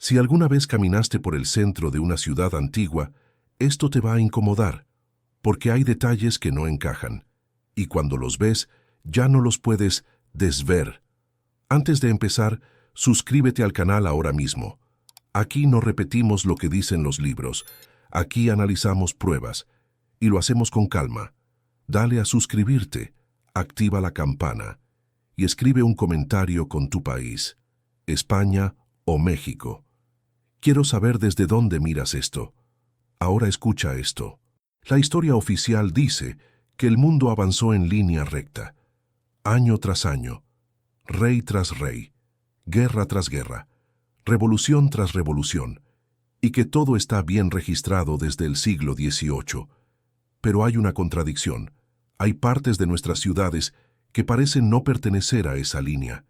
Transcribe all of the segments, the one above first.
Si alguna vez caminaste por el centro de una ciudad antigua, esto te va a incomodar, porque hay detalles que no encajan, y cuando los ves, ya no los puedes desver. Antes de empezar, suscríbete al canal ahora mismo. Aquí no repetimos lo que dicen los libros, aquí analizamos pruebas, y lo hacemos con calma. Dale a suscribirte, activa la campana, y escribe un comentario con tu país, España o México. Quiero saber desde dónde miras esto. Ahora escucha esto. La historia oficial dice que el mundo avanzó en línea recta, año tras año, rey tras rey, guerra tras guerra, revolución tras revolución, y que todo está bien registrado desde el siglo XVIII. Pero hay una contradicción. Hay partes de nuestras ciudades que parecen no pertenecer a esa línea.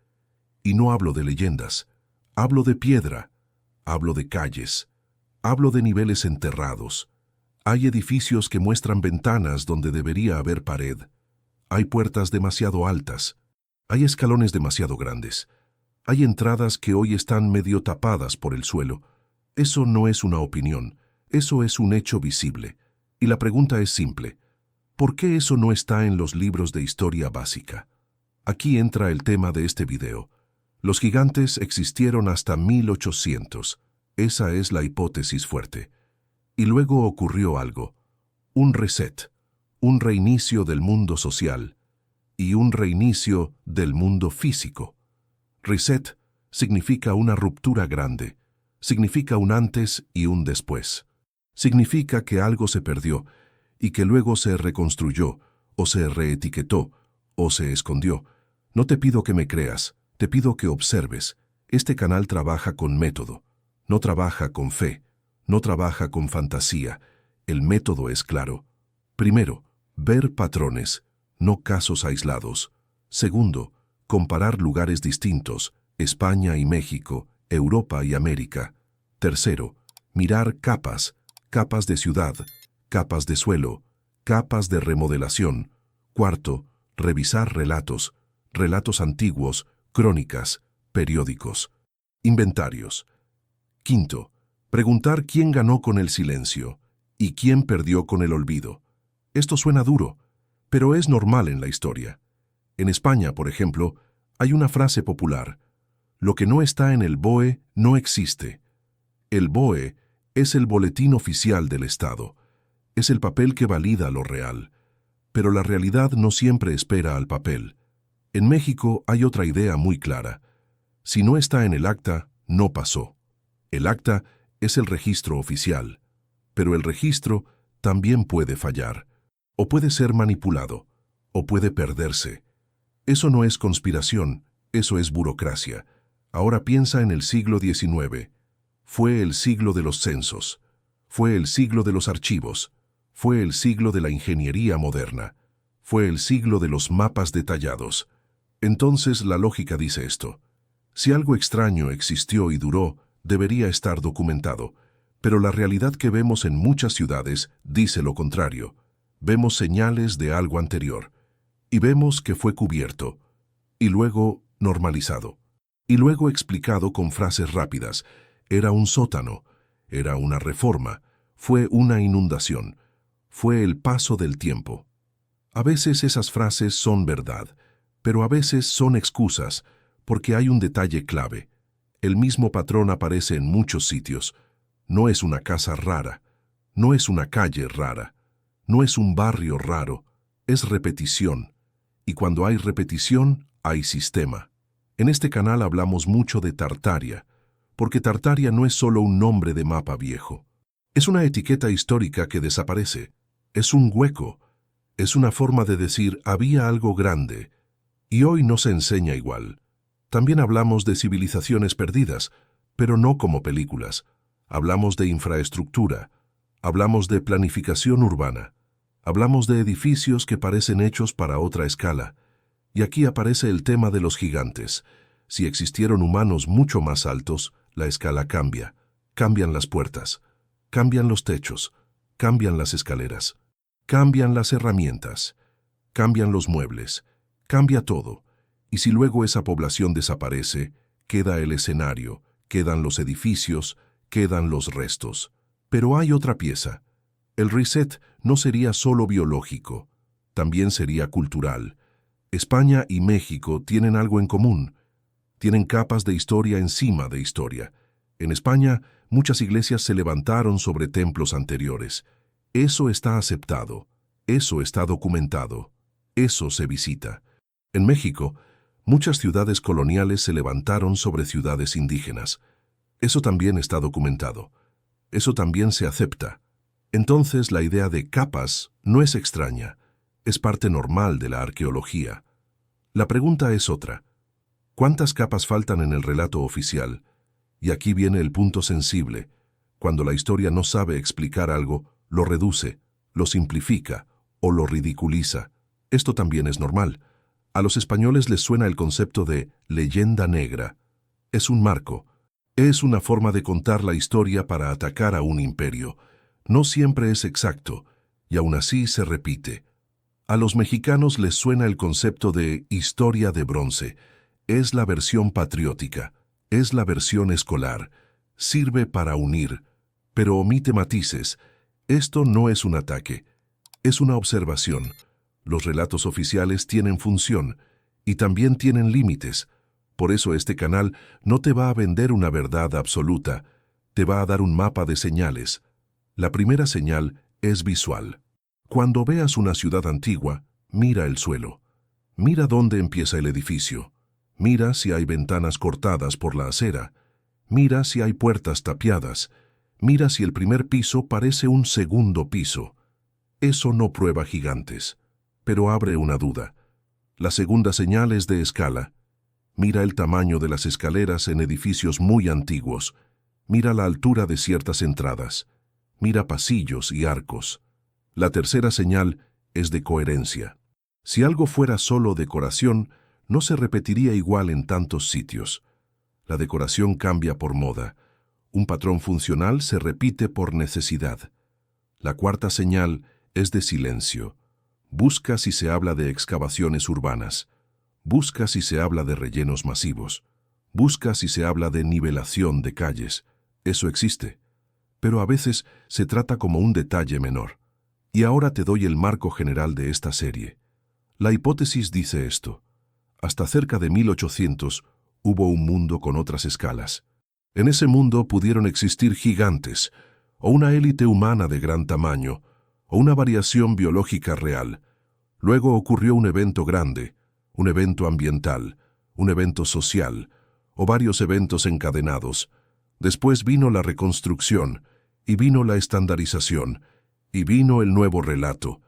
Y no hablo de leyendas, hablo de piedra, hablo de calles, hablo de niveles enterrados. Hay edificios que muestran ventanas donde debería haber pared. Hay puertas demasiado altas. Hay escalones demasiado grandes. Hay entradas que hoy están medio tapadas por el suelo. Eso no es una opinión, eso es un hecho visible. Y la pregunta es simple. ¿Por qué eso no está en los libros de historia básica? Aquí entra el tema de este video. Los gigantes existieron hasta 1800. Esa es la hipótesis fuerte. Y luego ocurrió algo. Un reset, un reinicio del mundo social y un reinicio del mundo físico. Reset significa una ruptura grande, significa un antes y un después. Significa que algo se perdió y que luego se reconstruyó, o se reetiquetó, o se escondió. No te pido que me creas, te pido que observes. Este canal trabaja con método, no trabaja con fe, no trabaja con fantasía. El método es claro. Primero, ver patrones, no casos aislados. Segundo, comparar lugares distintos, España y México, Europa y América. Tercero, mirar capas, capas de ciudad, capas de suelo, capas de remodelación. Cuarto, revisar relatos, relatos antiguos, crónicas, periódicos, inventarios. Quinto, preguntar quién ganó con el silencio y quién perdió con el olvido. Esto suena duro, pero es normal en la historia. En España, por ejemplo, hay una frase popular: lo que no está en el BOE no existe. El BOE es el boletín oficial del Estado. Es el papel que valida lo real. Pero la realidad no siempre espera al papel. En México hay otra idea muy clara. Si no está en el acta, no pasó. El acta es el registro oficial, pero el registro también puede fallar, o puede ser manipulado, o puede perderse. Eso no es conspiración, eso es burocracia. Ahora piensa en el siglo XIX. Fue el siglo de los censos, fue el siglo de los archivos, fue el siglo de la ingeniería moderna, fue el siglo de los mapas detallados. Entonces la lógica dice esto: si algo extraño existió y duró, debería estar documentado, pero la realidad que vemos en muchas ciudades dice lo contrario. Vemos señales de algo anterior, y vemos que fue cubierto, y luego normalizado, y luego explicado con frases rápidas. Era un sótano, era una reforma, fue una inundación, fue el paso del tiempo. A veces esas frases son verdad, pero a veces son excusas, porque hay un detalle clave. El mismo patrón aparece en muchos sitios. No es una casa rara, no es una calle rara, no es un barrio raro, es repetición. Y cuando hay repetición, hay sistema. En este canal hablamos mucho de Tartaria, porque Tartaria no es solo un nombre de mapa viejo. Es una etiqueta histórica que desaparece. Es un hueco. Es una forma de decir había algo grande, y hoy no se enseña igual. También hablamos de civilizaciones perdidas, pero no como películas. Hablamos de infraestructura, hablamos de planificación urbana, hablamos de edificios que parecen hechos para otra escala. Y aquí aparece el tema de los gigantes. Si existieron humanos mucho más altos, la escala cambia. Cambian las puertas, cambian los techos, cambian las escaleras, cambian las herramientas, cambian los muebles, cambia todo. Y si luego esa población desaparece, queda el escenario, quedan los edificios, quedan los restos. Pero hay otra pieza. El reset no sería solo biológico, también sería cultural. España y México tienen algo en común. Tienen capas de historia encima de historia. En España, muchas iglesias se levantaron sobre templos anteriores. Eso está aceptado, eso está documentado, eso se visita. En México, muchas ciudades coloniales se levantaron sobre ciudades indígenas. Eso también está documentado. Eso también se acepta. Entonces, la idea de capas no es extraña, es parte normal de la arqueología. La pregunta es otra. ¿Cuántas capas faltan en el relato oficial? Y aquí viene el punto sensible. Cuando la historia no sabe explicar algo, lo reduce, lo simplifica o lo ridiculiza. Esto también es normal. A los españoles les suena el concepto de leyenda negra. Es un marco. Es una forma de contar la historia para atacar a un imperio. No siempre es exacto, y aún así se repite. A los mexicanos les suena el concepto de historia de bronce. Es la versión patriótica, es la versión escolar. Sirve para unir, pero omite matices. Esto no es un ataque, es una observación. Los relatos oficiales tienen función y también tienen límites. Por eso este canal no te va a vender una verdad absoluta, te va a dar un mapa de señales. La primera señal es visual. Cuando veas una ciudad antigua, mira el suelo. Mira dónde empieza el edificio. Mira si hay ventanas cortadas por la acera. Mira si hay puertas tapiadas. Mira si el primer piso parece un segundo piso. Eso no prueba gigantes, pero abre una duda. La segunda señal es de escala. Mira el tamaño de las escaleras en edificios muy antiguos. Mira la altura de ciertas entradas. Mira pasillos y arcos. La tercera señal es de coherencia. Si algo fuera solo decoración, no se repetiría igual en tantos sitios. La decoración cambia por moda. Un patrón funcional se repite por necesidad. La cuarta señal es de silencio. Busca si se habla de excavaciones urbanas. Busca si se habla de rellenos masivos. Busca si se habla de nivelación de calles. Eso existe. Pero a veces se trata como un detalle menor. Y ahora te doy el marco general de esta serie. La hipótesis dice esto. Hasta cerca de 1800 hubo un mundo con otras escalas. En ese mundo pudieron existir gigantes, o una élite humana de gran tamaño, o una variación biológica real. Luego ocurrió un evento grande, un evento ambiental, un evento social, o varios eventos encadenados. Después vino la reconstrucción, y vino la estandarización, y vino el nuevo relato.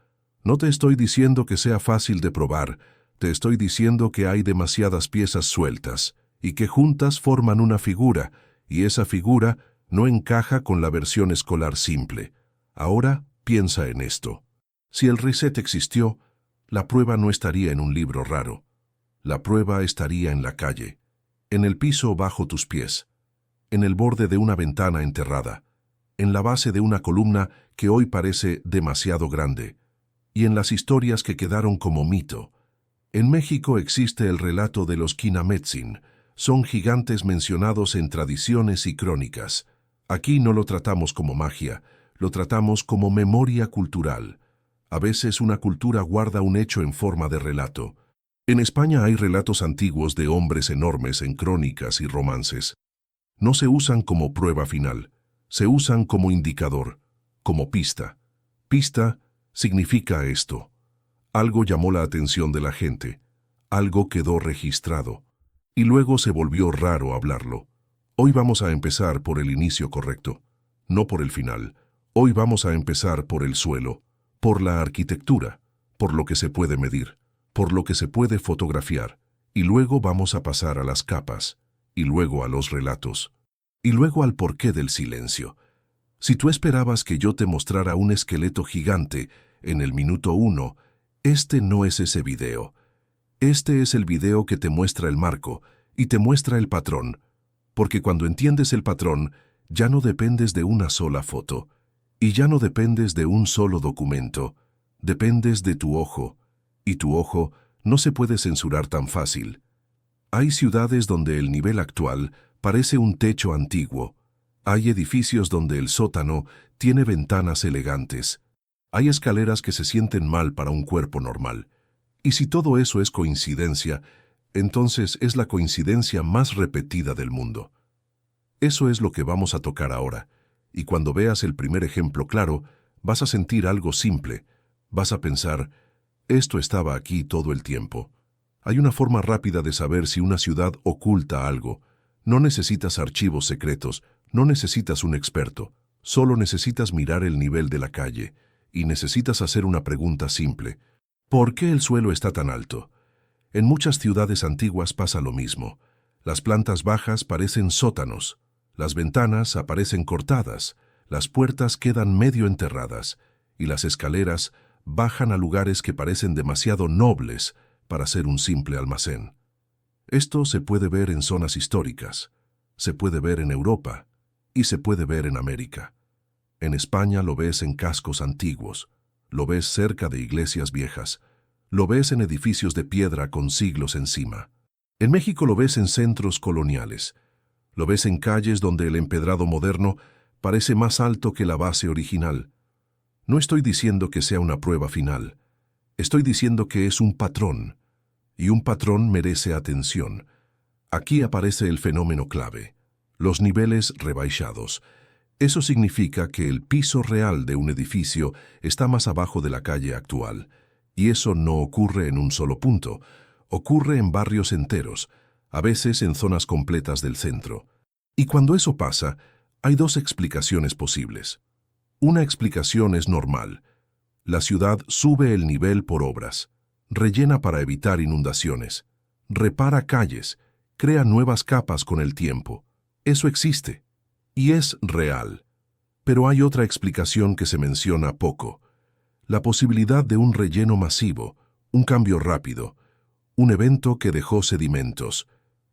No te estoy diciendo que sea fácil de probar, te estoy diciendo que hay demasiadas piezas sueltas, y que juntas forman una figura, y esa figura no encaja con la versión escolar simple. Ahora piensa en esto. Si el reset existió, la prueba no estaría en un libro raro. La prueba estaría en la calle, en el piso bajo tus pies, en el borde de una ventana enterrada, en la base de una columna que hoy parece demasiado grande, y en las historias que quedaron como mito. En México existe el relato de los Quinametzin. Son gigantes mencionados en tradiciones y crónicas. Aquí no lo tratamos como magia, lo tratamos como memoria cultural. A veces una cultura guarda un hecho en forma de relato. En España hay relatos antiguos de hombres enormes en crónicas y romances. No se usan como prueba final, se usan como indicador, como pista. Pista significa esto. Algo llamó la atención de la gente, algo quedó registrado, y luego se volvió raro hablarlo. Hoy vamos a empezar por el inicio correcto, no por el final. Hoy vamos a empezar por el suelo, por la arquitectura, por lo que se puede medir, por lo que se puede fotografiar, y luego vamos a pasar a las capas, y luego a los relatos, y luego al porqué del silencio. Si tú esperabas que yo te mostrara un esqueleto gigante en el minuto 1, este no es ese video. Este es el video que te muestra el marco y te muestra el patrón, porque cuando entiendes el patrón, ya no dependes de una sola foto, y ya no dependes de un solo documento, dependes de tu ojo, y tu ojo no se puede censurar tan fácil. Hay ciudades donde el nivel actual parece un techo antiguo. Hay edificios donde el sótano tiene ventanas elegantes. Hay escaleras que se sienten mal para un cuerpo normal. Y si todo eso es coincidencia, entonces es la coincidencia más repetida del mundo. Eso es lo que vamos a tocar ahora, y cuando veas el primer ejemplo claro, vas a sentir algo simple. Vas a pensar, esto estaba aquí todo el tiempo. Hay una forma rápida de saber si una ciudad oculta algo. No necesitas archivos secretos, no necesitas un experto, solo necesitas mirar el nivel de la calle, y necesitas hacer una pregunta simple. ¿Por qué el suelo está tan alto? En muchas ciudades antiguas pasa lo mismo. Las plantas bajas parecen sótanos, las ventanas aparecen cortadas, las puertas quedan medio enterradas, y las escaleras bajan a lugares que parecen demasiado nobles para ser un simple almacén. Esto se puede ver en zonas históricas, se puede ver en Europa y se puede ver en América. En España lo ves en cascos antiguos, lo ves cerca de iglesias viejas, lo ves en edificios de piedra con siglos encima. En México lo ves en centros coloniales, lo ves en calles donde el empedrado moderno parece más alto que la base original. No estoy diciendo que sea una prueba final, estoy diciendo que es un patrón, y un patrón merece atención. Aquí aparece el fenómeno clave, los niveles rebaixados. Eso significa que el piso real de un edificio está más abajo de la calle actual, y eso no ocurre en un solo punto, ocurre en barrios enteros, a veces en zonas completas del centro. Y cuando eso pasa, hay dos explicaciones posibles. Una explicación es normal. La ciudad sube el nivel por obras, rellena para evitar inundaciones, repara calles, crea nuevas capas con el tiempo. Eso existe. Y es real. Pero hay otra explicación que se menciona poco. La posibilidad de un relleno masivo, un cambio rápido, un evento que dejó sedimentos,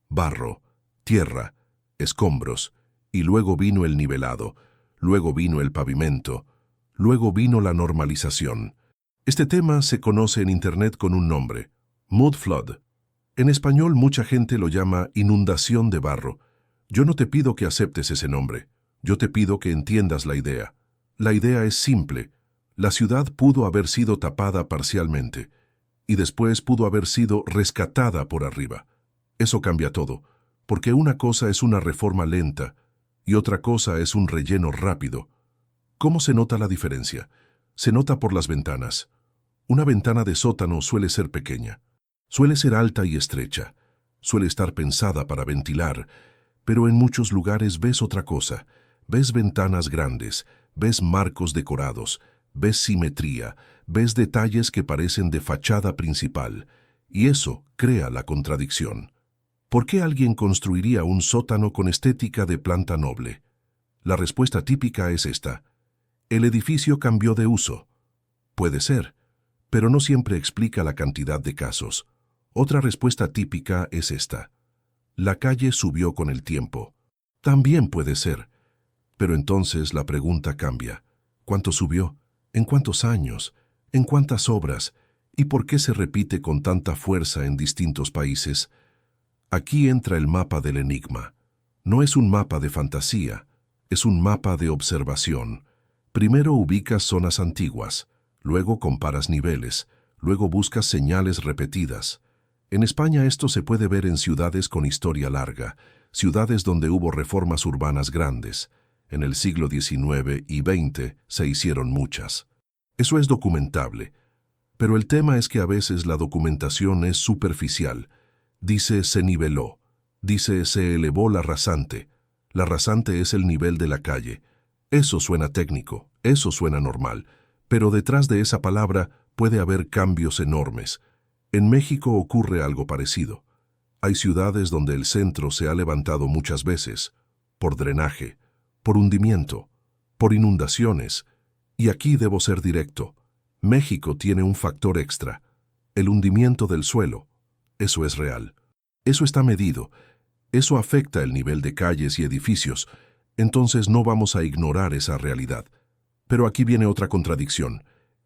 barro, tierra, escombros, y luego vino el nivelado, luego vino el pavimento, luego vino la normalización. Este tema se conoce en Internet con un nombre, mud flood. En español mucha gente lo llama inundación de barro. Yo no te pido que aceptes ese nombre, yo te pido que entiendas la idea. La idea es simple. La ciudad pudo haber sido tapada parcialmente, y después pudo haber sido rescatada por arriba. Eso cambia todo, porque una cosa es una reforma lenta, y otra cosa es un relleno rápido. ¿Cómo se nota la diferencia? Se nota por las ventanas. Una ventana de sótano suele ser pequeña, suele ser alta y estrecha, suele estar pensada para ventilar, pero en muchos lugares ves otra cosa. Ves ventanas grandes, ves marcos decorados, ves simetría, ves detalles que parecen de fachada principal, y eso crea la contradicción. ¿Por qué alguien construiría un sótano con estética de planta noble? La respuesta típica es esta. El edificio cambió de uso. Puede ser, pero no siempre explica la cantidad de casos. Otra respuesta típica es esta. La calle subió con el tiempo. También puede ser. Pero entonces la pregunta cambia. ¿Cuánto subió? ¿En cuántos años? ¿En cuántas obras? ¿Y por qué se repite con tanta fuerza en distintos países? Aquí entra el mapa del enigma. No es un mapa de fantasía, es un mapa de observación. Primero ubicas zonas antiguas, luego comparas niveles, luego buscas señales repetidas. En España esto se puede ver en ciudades con historia larga, ciudades donde hubo reformas urbanas grandes. En el siglo XIX y XX se hicieron muchas. Eso es documentable. Pero el tema es que a veces la documentación es superficial. Dice se niveló, dice se elevó la rasante. La rasante es el nivel de la calle. Eso suena técnico, eso suena normal. Pero detrás de esa palabra puede haber cambios enormes. En México ocurre algo parecido. Hay ciudades donde el centro se ha levantado muchas veces, por drenaje, por hundimiento, por inundaciones, y aquí debo ser directo. México tiene un factor extra, el hundimiento del suelo. Eso es real. Eso está medido. Eso afecta el nivel de calles y edificios, entonces no vamos a ignorar esa realidad. Pero aquí viene otra contradicción.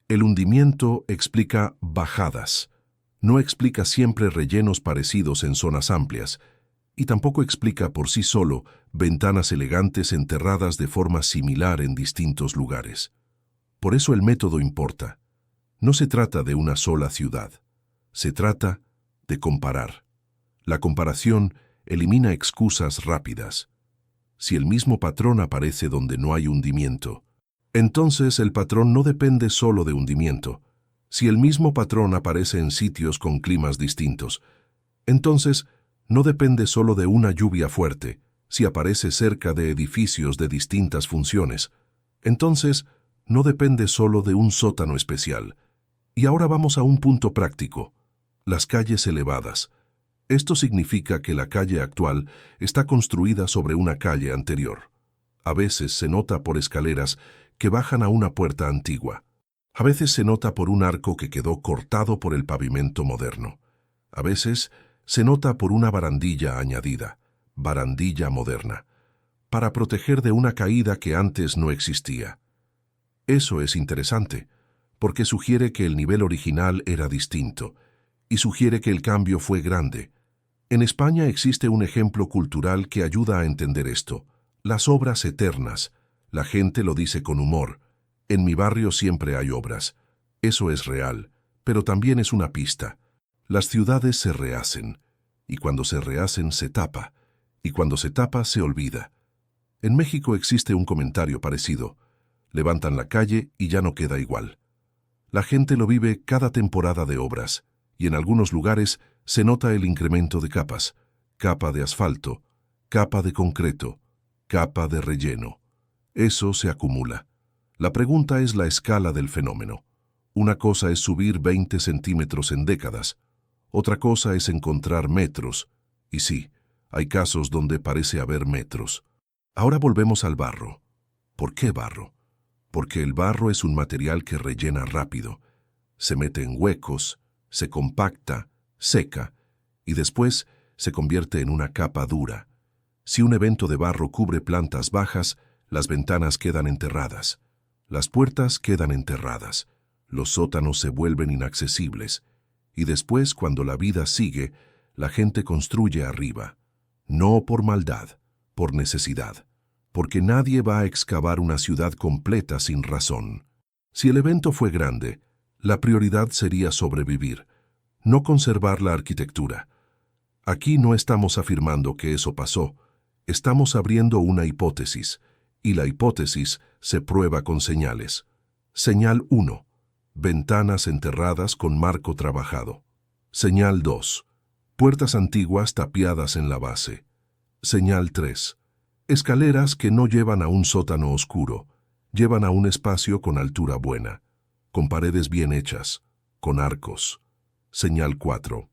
El hundimiento explica bajadas. No explica siempre rellenos parecidos en zonas amplias. y tampoco explica por sí solo ventanas elegantes enterradas de forma similar en distintos lugares. Por eso el método importa. No se trata de una sola ciudad. Se trata de comparar. La comparación elimina excusas rápidas. Si el mismo patrón aparece donde no hay hundimiento, entonces el patrón no depende solo de hundimiento. Si el mismo patrón aparece en sitios con climas distintos, entonces no depende solo de una lluvia fuerte. Si aparece cerca de edificios de distintas funciones, entonces no depende solo de un sótano especial. Y ahora vamos a un punto práctico: las calles elevadas. Esto significa que la calle actual está construida sobre una calle anterior. A veces se nota por escaleras que bajan a una puerta antigua. A veces se nota por un arco que quedó cortado por el pavimento moderno. A veces se nota por una barandilla añadida, barandilla moderna, para proteger de una caída que antes no existía. Eso es interesante, porque sugiere que el nivel original era distinto, y sugiere que el cambio fue grande. En España existe un ejemplo cultural que ayuda a entender esto: las obras eternas. La gente lo dice con humor: en mi barrio siempre hay obras. Eso es real, pero también es una pista. Las ciudades se rehacen, y cuando se rehacen se tapa, y cuando se tapa se olvida. En México existe un comentario parecido: levantan la calle y ya no queda igual. La gente lo vive cada temporada de obras, y en algunos lugares se nota el incremento de capas: capa de asfalto, capa de concreto, capa de relleno. Eso se acumula. La pregunta es la escala del fenómeno. Una cosa es subir 20 centímetros en décadas. Otra cosa es encontrar metros. Y sí, hay casos donde parece haber metros. Ahora volvemos al barro. ¿Por qué barro? Porque el barro es un material que rellena rápido. Se mete en huecos, se compacta, seca, y después se convierte en una capa dura. Si un evento de barro cubre plantas bajas, las ventanas quedan enterradas. Las puertas quedan enterradas. Los sótanos se vuelven inaccesibles. Y después, cuando la vida sigue, la gente construye arriba. No por maldad, por necesidad. Porque nadie va a excavar una ciudad completa sin razón. Si el evento fue grande, la prioridad sería sobrevivir, no conservar la arquitectura. Aquí no estamos afirmando que eso pasó. Estamos abriendo una hipótesis, y la hipótesis se prueba con señales. Señal 1. Ventanas enterradas con marco trabajado. Señal 2. Puertas antiguas tapiadas en la base. Señal 3. Escaleras que no llevan a un sótano oscuro, llevan a un espacio con altura buena, con paredes bien hechas, con arcos. Señal 4.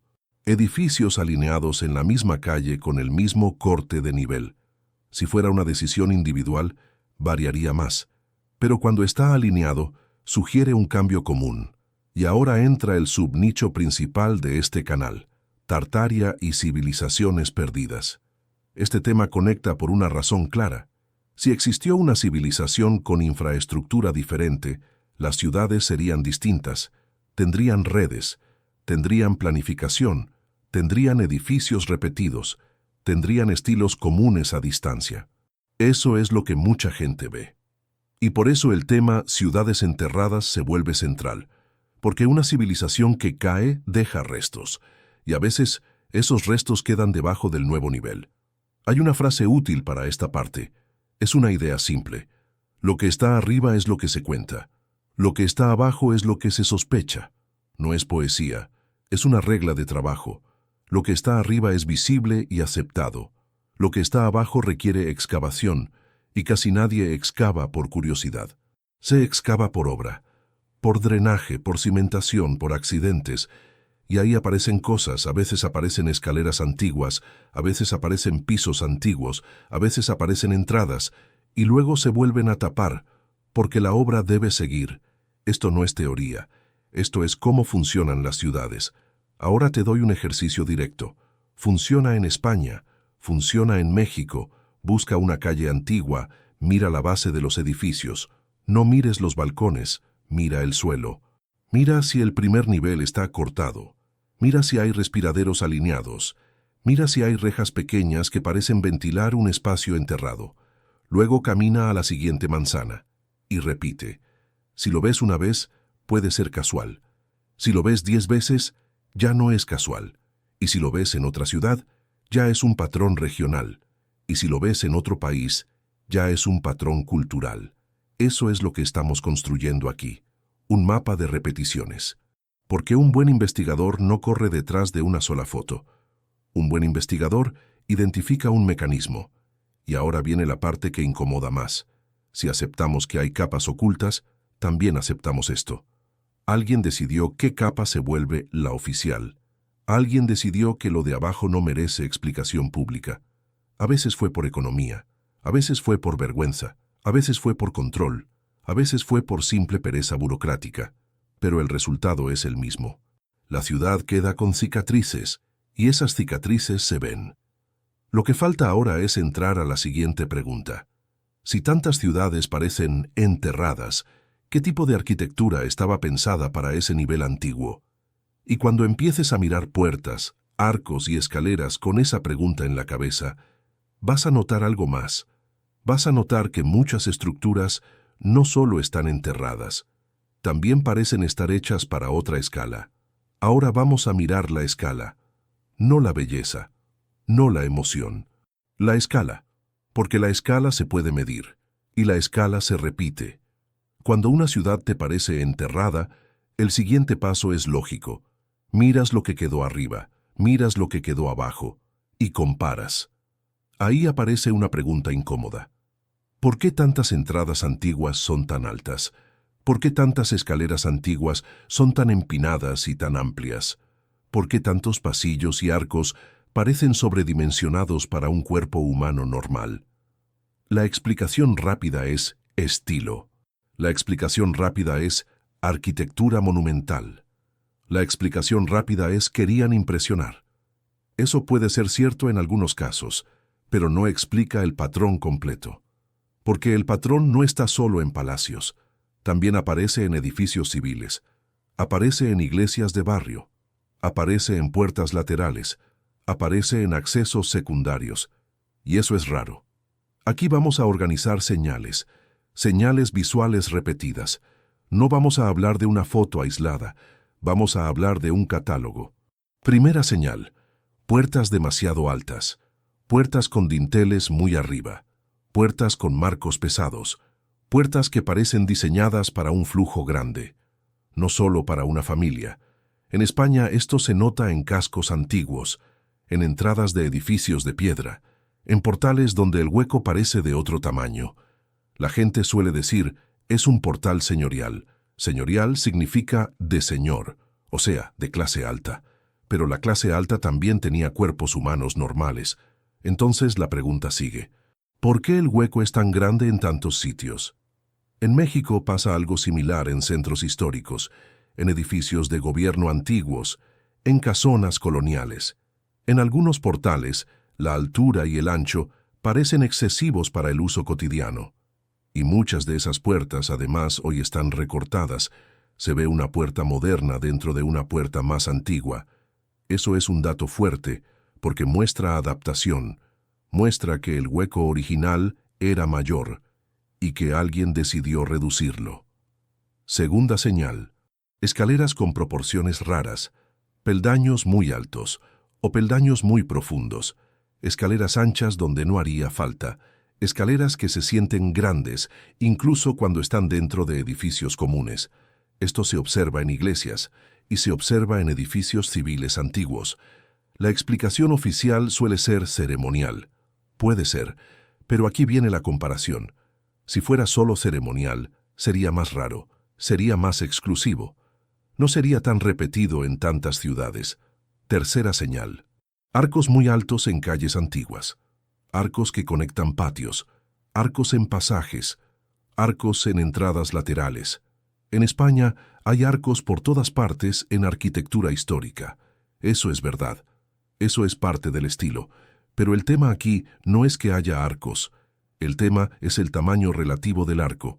Edificios alineados en la misma calle con el mismo corte de nivel. Si fuera una decisión individual, variaría más, pero cuando está alineado, sugiere un cambio común. Y ahora entra el subnicho principal de este canal: Tartaria y civilizaciones perdidas. Este tema conecta por una razón clara. Si existió una civilización con infraestructura diferente, las ciudades serían distintas, tendrían redes, tendrían planificación, tendrían edificios repetidos, tendrían estilos comunes a distancia. Eso es lo que mucha gente ve. Y por eso el tema ciudades enterradas se vuelve central, porque una civilización que cae deja restos, y a veces esos restos quedan debajo del nuevo nivel. Hay una frase útil para esta parte. Es una idea simple. Lo que está arriba es lo que se cuenta. Lo que está abajo es lo que se sospecha. No es poesía, es una regla de trabajo. Lo que está arriba es visible y aceptado. Lo que está abajo requiere excavación, y casi nadie excava por curiosidad. Se excava por obra, por drenaje, por cimentación, por accidentes, y ahí aparecen cosas. A veces aparecen escaleras antiguas, a veces aparecen pisos antiguos, a veces aparecen entradas, y luego se vuelven a tapar, porque la obra debe seguir. Esto no es teoría, esto es cómo funcionan las ciudades. Ahora te doy un ejercicio directo. Funciona en España, funciona en México. Busca una calle antigua, mira la base de los edificios. No mires los balcones, mira el suelo. Mira si el primer nivel está cortado. Mira si hay respiraderos alineados. Mira si hay rejas pequeñas que parecen ventilar un espacio enterrado. Luego camina a la siguiente manzana y repite. Si lo ves una vez, puede ser casual. Si lo ves 10 veces, ya no es casual. Y si lo ves en otra ciudad, ya es un patrón regional. Y si lo ves en otro país, ya es un patrón cultural. Eso es lo que estamos construyendo aquí. Un mapa de repeticiones. Porque un buen investigador no corre detrás de una sola foto. Un buen investigador identifica un mecanismo. Y ahora viene la parte que incomoda más. Si aceptamos que hay capas ocultas, también aceptamos esto. Alguien decidió qué capa se vuelve la oficial. Alguien decidió que lo de abajo no merece explicación pública. A veces fue por economía, a veces fue por vergüenza, a veces fue por control, a veces fue por simple pereza burocrática. Pero el resultado es el mismo. La ciudad queda con cicatrices, y esas cicatrices se ven. Lo que falta ahora es entrar a la siguiente pregunta. Si tantas ciudades parecen enterradas, ¿qué tipo de arquitectura estaba pensada para ese nivel antiguo? Y cuando empieces a mirar puertas, arcos y escaleras con esa pregunta en la cabeza, vas a notar algo más. Vas a notar que muchas estructuras no solo están enterradas, también parecen estar hechas para otra escala. Ahora vamos a mirar la escala, no la belleza, no la emoción. La escala, porque la escala se puede medir, y la escala se repite. Cuando una ciudad te parece enterrada, el siguiente paso es lógico. Miras lo que quedó arriba, miras lo que quedó abajo, y comparas. Ahí aparece una pregunta incómoda. ¿Por qué tantas entradas antiguas son tan altas? ¿Por qué tantas escaleras antiguas son tan empinadas y tan amplias? ¿Por qué tantos pasillos y arcos parecen sobredimensionados para un cuerpo humano normal? La explicación rápida es estilo. La explicación rápida es arquitectura monumental. La explicación rápida es querían impresionar. Eso puede ser cierto en algunos casos, pero no explica el patrón completo. Porque el patrón no está solo en palacios, también aparece en edificios civiles, aparece en iglesias de barrio, aparece en puertas laterales, aparece en accesos secundarios, y eso es raro. Aquí vamos a organizar señales, señales visuales repetidas. No vamos a hablar de una foto aislada, vamos a hablar de un catálogo. Primera señal, puertas demasiado altas, puertas con dinteles muy arriba, puertas con marcos pesados, puertas que parecen diseñadas para un flujo grande, no solo para una familia. En España esto se nota en cascos antiguos, en entradas de edificios de piedra, en portales donde el hueco parece de otro tamaño. La gente suele decir, es un portal señorial. Señorial significa de señor, o sea, de clase alta. Pero la clase alta también tenía cuerpos humanos normales. Entonces la pregunta sigue. ¿Por qué el hueco es tan grande en tantos sitios? En México pasa algo similar en centros históricos, en edificios de gobierno antiguos, en casonas coloniales. En algunos portales, la altura y el ancho parecen excesivos para el uso cotidiano. Y muchas de esas puertas, además, hoy están recortadas. Se ve una puerta moderna dentro de una puerta más antigua. Eso es un dato fuerte, porque muestra adaptación. Muestra que el hueco original era mayor y que alguien decidió reducirlo. Segunda señal. Escaleras con proporciones raras, peldaños muy altos o peldaños muy profundos, escaleras anchas donde no haría falta, escaleras que se sienten grandes incluso cuando están dentro de edificios comunes. Esto se observa en iglesias y se observa en edificios civiles antiguos. La explicación oficial suele ser ceremonial. Puede ser, pero aquí viene la comparación. Si fuera solo ceremonial, sería más raro, sería más exclusivo. No sería tan repetido en tantas ciudades. Tercera señal. Arcos muy altos en calles antiguas. Arcos que conectan patios. Arcos en pasajes. Arcos en entradas laterales. En España hay arcos por todas partes en arquitectura histórica. Eso es verdad. Eso es parte del estilo. Pero el tema aquí no es que haya arcos. El tema es el tamaño relativo del arco.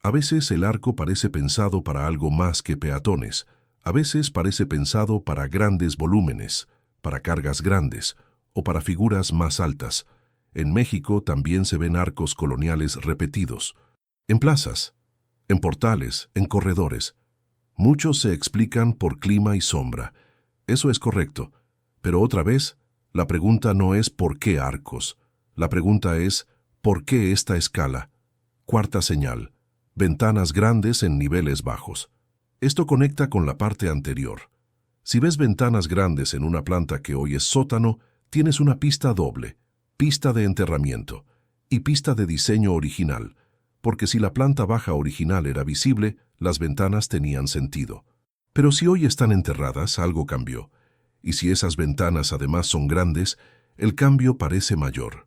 A veces el arco parece pensado para algo más que peatones. A veces parece pensado para grandes volúmenes, para cargas grandes, o para figuras más altas. En México también se ven arcos coloniales repetidos. En plazas, en portales, en corredores. Muchos se explican por clima y sombra. Eso es correcto. Pero otra vez, la pregunta no es ¿por qué arcos? La pregunta es ¿por qué esta escala? Cuarta señal. Ventanas grandes en niveles bajos. Esto conecta con la parte anterior. Si ves ventanas grandes en una planta que hoy es sótano, tienes una pista doble, pista de enterramiento y pista de diseño original, porque si la planta baja original era visible, las ventanas tenían sentido. Pero si hoy están enterradas, algo cambió. Y si esas ventanas además son grandes, el cambio parece mayor.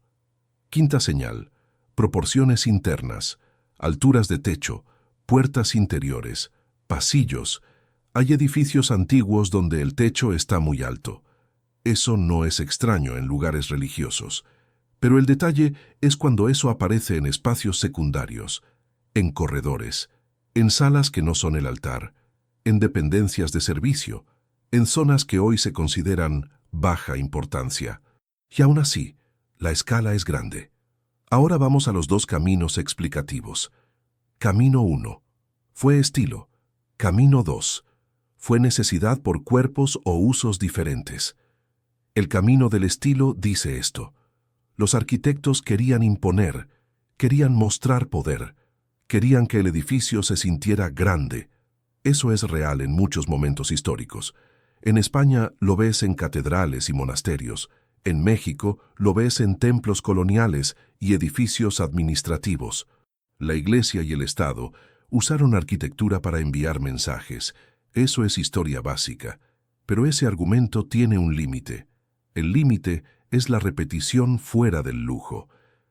Quinta señal. Proporciones internas, alturas de techo, puertas interiores, pasillos. Hay edificios antiguos donde el techo está muy alto. Eso no es extraño en lugares religiosos. Pero el detalle es cuando eso aparece en espacios secundarios, en corredores, en salas que no son el altar, en dependencias de servicio, en zonas que hoy se consideran baja importancia. Y aún así, la escala es grande. Ahora vamos a los dos caminos explicativos. Camino 1. Fue estilo. Camino 2. Fue necesidad por cuerpos o usos diferentes. El camino del estilo dice esto. Los arquitectos querían imponer, querían mostrar poder, querían que el edificio se sintiera grande. Eso es real en muchos momentos históricos. En España lo ves en catedrales y monasterios. En México lo ves en templos coloniales y edificios administrativos. La Iglesia y el Estado usaron arquitectura para enviar mensajes. Eso es historia básica. Pero ese argumento tiene un límite. El límite es la repetición fuera del lujo.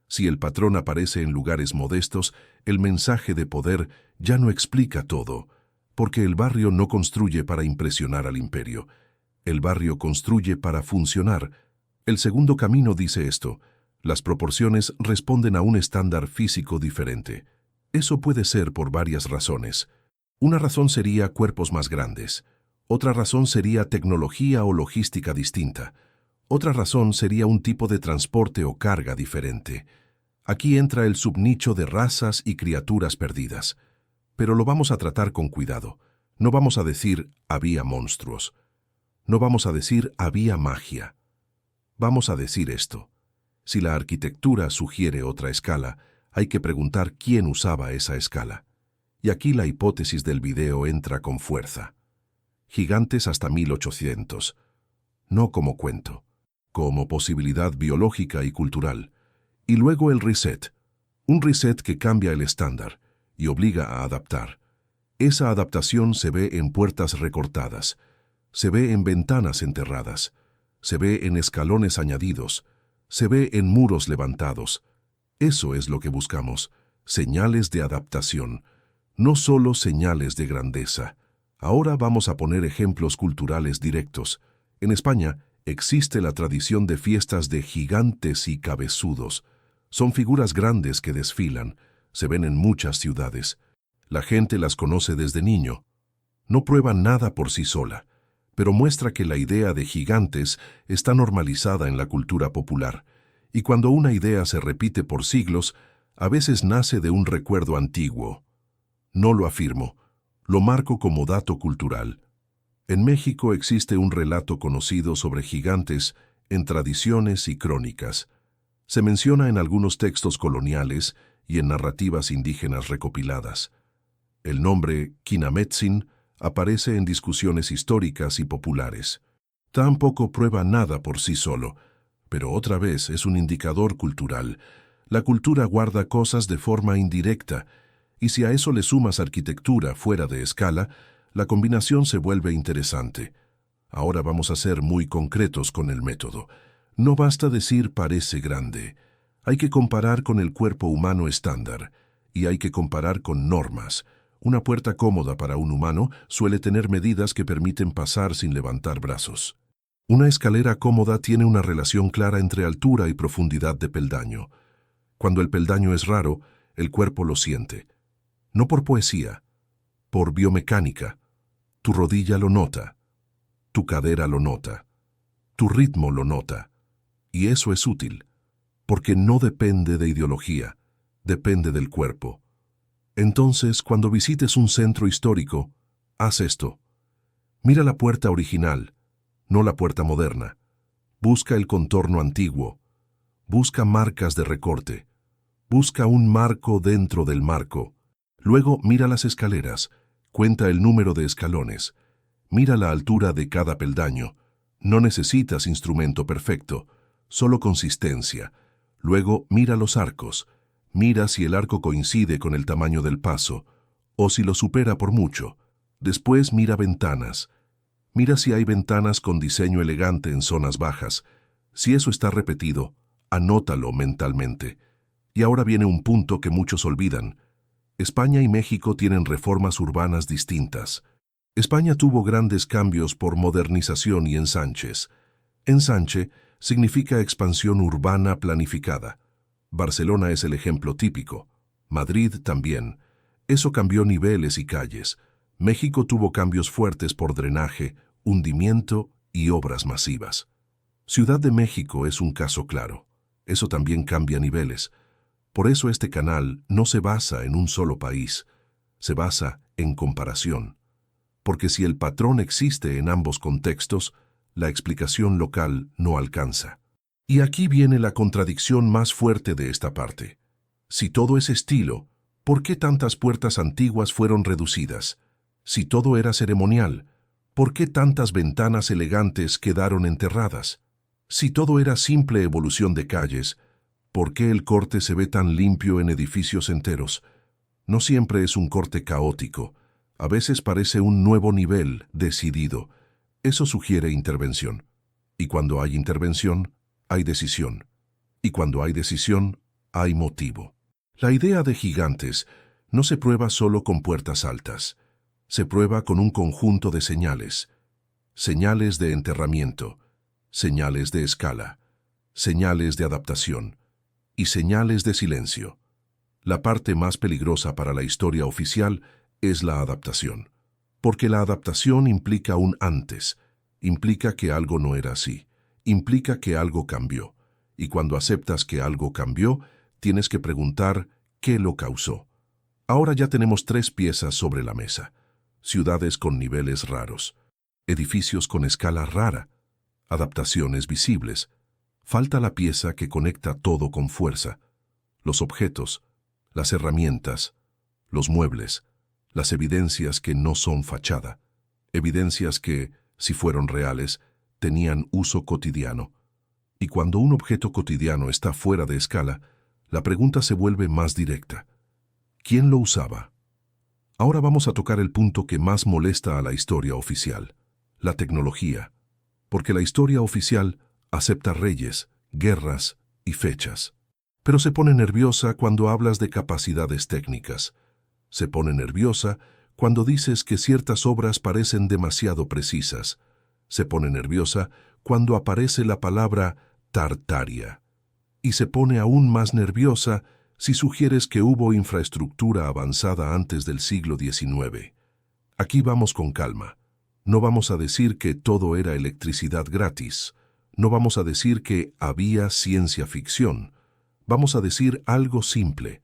Si el patrón aparece en lugares modestos, el mensaje de poder ya no explica todo, porque el barrio no construye para impresionar al imperio. El barrio construye para funcionar. El segundo camino dice esto. Las proporciones responden a un estándar físico diferente. Eso puede ser por varias razones. Una razón sería cuerpos más grandes. Otra razón sería tecnología o logística distinta. Otra razón sería un tipo de transporte o carga diferente. Aquí entra el subnicho de razas y criaturas perdidas. Pero lo vamos a tratar con cuidado. No vamos a decir había monstruos. No vamos a decir había magia. Vamos a decir esto. Si la arquitectura sugiere otra escala, hay que preguntar quién usaba esa escala. Y aquí la hipótesis del video entra con fuerza. Gigantes hasta 1800. No como cuento, como posibilidad biológica y cultural. Y luego el reset. Un reset que cambia el estándar y obliga a adaptar. Esa adaptación se ve en puertas recortadas, se ve en ventanas enterradas, se ve en escalones añadidos, se ve en muros levantados. Eso es lo que buscamos, señales de adaptación, no solo señales de grandeza. Ahora vamos a poner ejemplos culturales directos. En España existe la tradición de fiestas de gigantes y cabezudos. Son figuras grandes que desfilan, se ven en muchas ciudades. La gente las conoce desde niño. No prueba nada por sí sola, pero muestra que la idea de gigantes está normalizada en la cultura popular, y cuando una idea se repite por siglos, a veces nace de un recuerdo antiguo. No lo afirmo, lo marco como dato cultural. En México existe un relato conocido sobre gigantes en tradiciones y crónicas. Se menciona en algunos textos coloniales y en narrativas indígenas recopiladas. El nombre Quinametzin aparece en discusiones históricas y populares. Tampoco prueba nada por sí solo, pero otra vez es un indicador cultural. La cultura guarda cosas de forma indirecta, y si a eso le sumas arquitectura fuera de escala, la combinación se vuelve interesante. Ahora vamos a ser muy concretos con el método. No basta decir parece grande. Hay que comparar con el cuerpo humano estándar, y hay que comparar con normas. Una puerta cómoda para un humano suele tener medidas que permiten pasar sin levantar brazos. Una escalera cómoda tiene una relación clara entre altura y profundidad de peldaño. Cuando el peldaño es raro, el cuerpo lo siente. No por poesía, por biomecánica. Tu rodilla lo nota, tu cadera lo nota, tu ritmo lo nota. Y eso es útil, porque no depende de ideología, depende del cuerpo. Entonces, cuando visites un centro histórico, haz esto. Mira la puerta original, no la puerta moderna. Busca el contorno antiguo. Busca marcas de recorte. Busca un marco dentro del marco. Luego mira las escaleras. Cuenta el número de escalones. Mira la altura de cada peldaño. No necesitas instrumento perfecto, solo consistencia. Luego mira los arcos. Mira si el arco coincide con el tamaño del paso, o si lo supera por mucho. Después mira ventanas. Mira si hay ventanas con diseño elegante en zonas bajas. Si eso está repetido, anótalo mentalmente. Y ahora viene un punto que muchos olvidan. España y México tienen reformas urbanas distintas. España tuvo grandes cambios por modernización y ensanches. Ensanche significa expansión urbana planificada. Barcelona es el ejemplo típico. Madrid también. Eso cambió niveles y calles. México tuvo cambios fuertes por drenaje, hundimiento y obras masivas. Ciudad de México es un caso claro. Eso también cambia niveles. Por eso este canal no se basa en un solo país. Se basa en comparación. Porque si el patrón existe en ambos contextos, la explicación local no alcanza. Y aquí viene la contradicción más fuerte de esta parte. Si todo es estilo, ¿por qué tantas puertas antiguas fueron reducidas? Si todo era ceremonial, ¿por qué tantas ventanas elegantes quedaron enterradas? Si todo era simple evolución de calles, ¿por qué el corte se ve tan limpio en edificios enteros? No siempre es un corte caótico. A veces parece un nuevo nivel decidido. Eso sugiere intervención. Y cuando hay intervención, hay decisión. Y cuando hay decisión, hay motivo. La idea de gigantes no se prueba solo con puertas altas. Se prueba con un conjunto de señales. Señales de enterramiento, señales de escala, señales de adaptación y señales de silencio. La parte más peligrosa para la historia oficial es la adaptación. Porque la adaptación implica un antes, implica que algo no era así, implica que algo cambió. Y cuando aceptas que algo cambió, tienes que preguntar qué lo causó. Ahora ya tenemos 3 piezas sobre la mesa. Ciudades con niveles raros, edificios con escala rara, adaptaciones visibles. Falta la pieza que conecta todo con fuerza. Los objetos, las herramientas, los muebles, las evidencias que no son fachada. Evidencias que, si fueron reales, tenían uso cotidiano. Y cuando un objeto cotidiano está fuera de escala, la pregunta se vuelve más directa. ¿Quién lo usaba? Ahora vamos a tocar el punto que más molesta a la historia oficial, la tecnología, porque la historia oficial acepta reyes, guerras y fechas. Pero se pone nerviosa cuando hablas de capacidades técnicas. Se pone nerviosa cuando dices que ciertas obras parecen demasiado precisas. Se pone nerviosa cuando aparece la palabra Tartaria. Y se pone aún más nerviosa si sugieres que hubo infraestructura avanzada antes del siglo XIX. Aquí vamos con calma. No vamos a decir que todo era electricidad gratis. No vamos a decir que había ciencia ficción. Vamos a decir algo simple.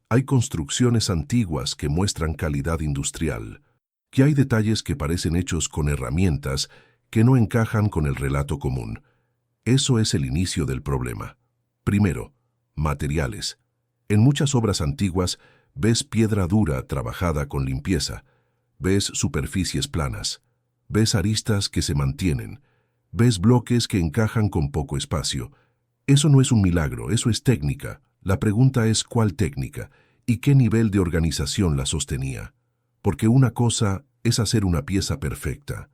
Hay construcciones antiguas que muestran calidad industrial. Que hay detalles que parecen hechos con herramientas que no encajan con el relato común. Eso es el inicio del problema. Primero, materiales. En muchas obras antiguas ves piedra dura trabajada con limpieza, ves superficies planas, ves aristas que se mantienen, ves bloques que encajan con poco espacio. Eso no es un milagro, eso es técnica. La pregunta es ¿cuál técnica? ¿Y qué nivel de organización la sostenía? Porque una cosa es hacer una pieza perfecta.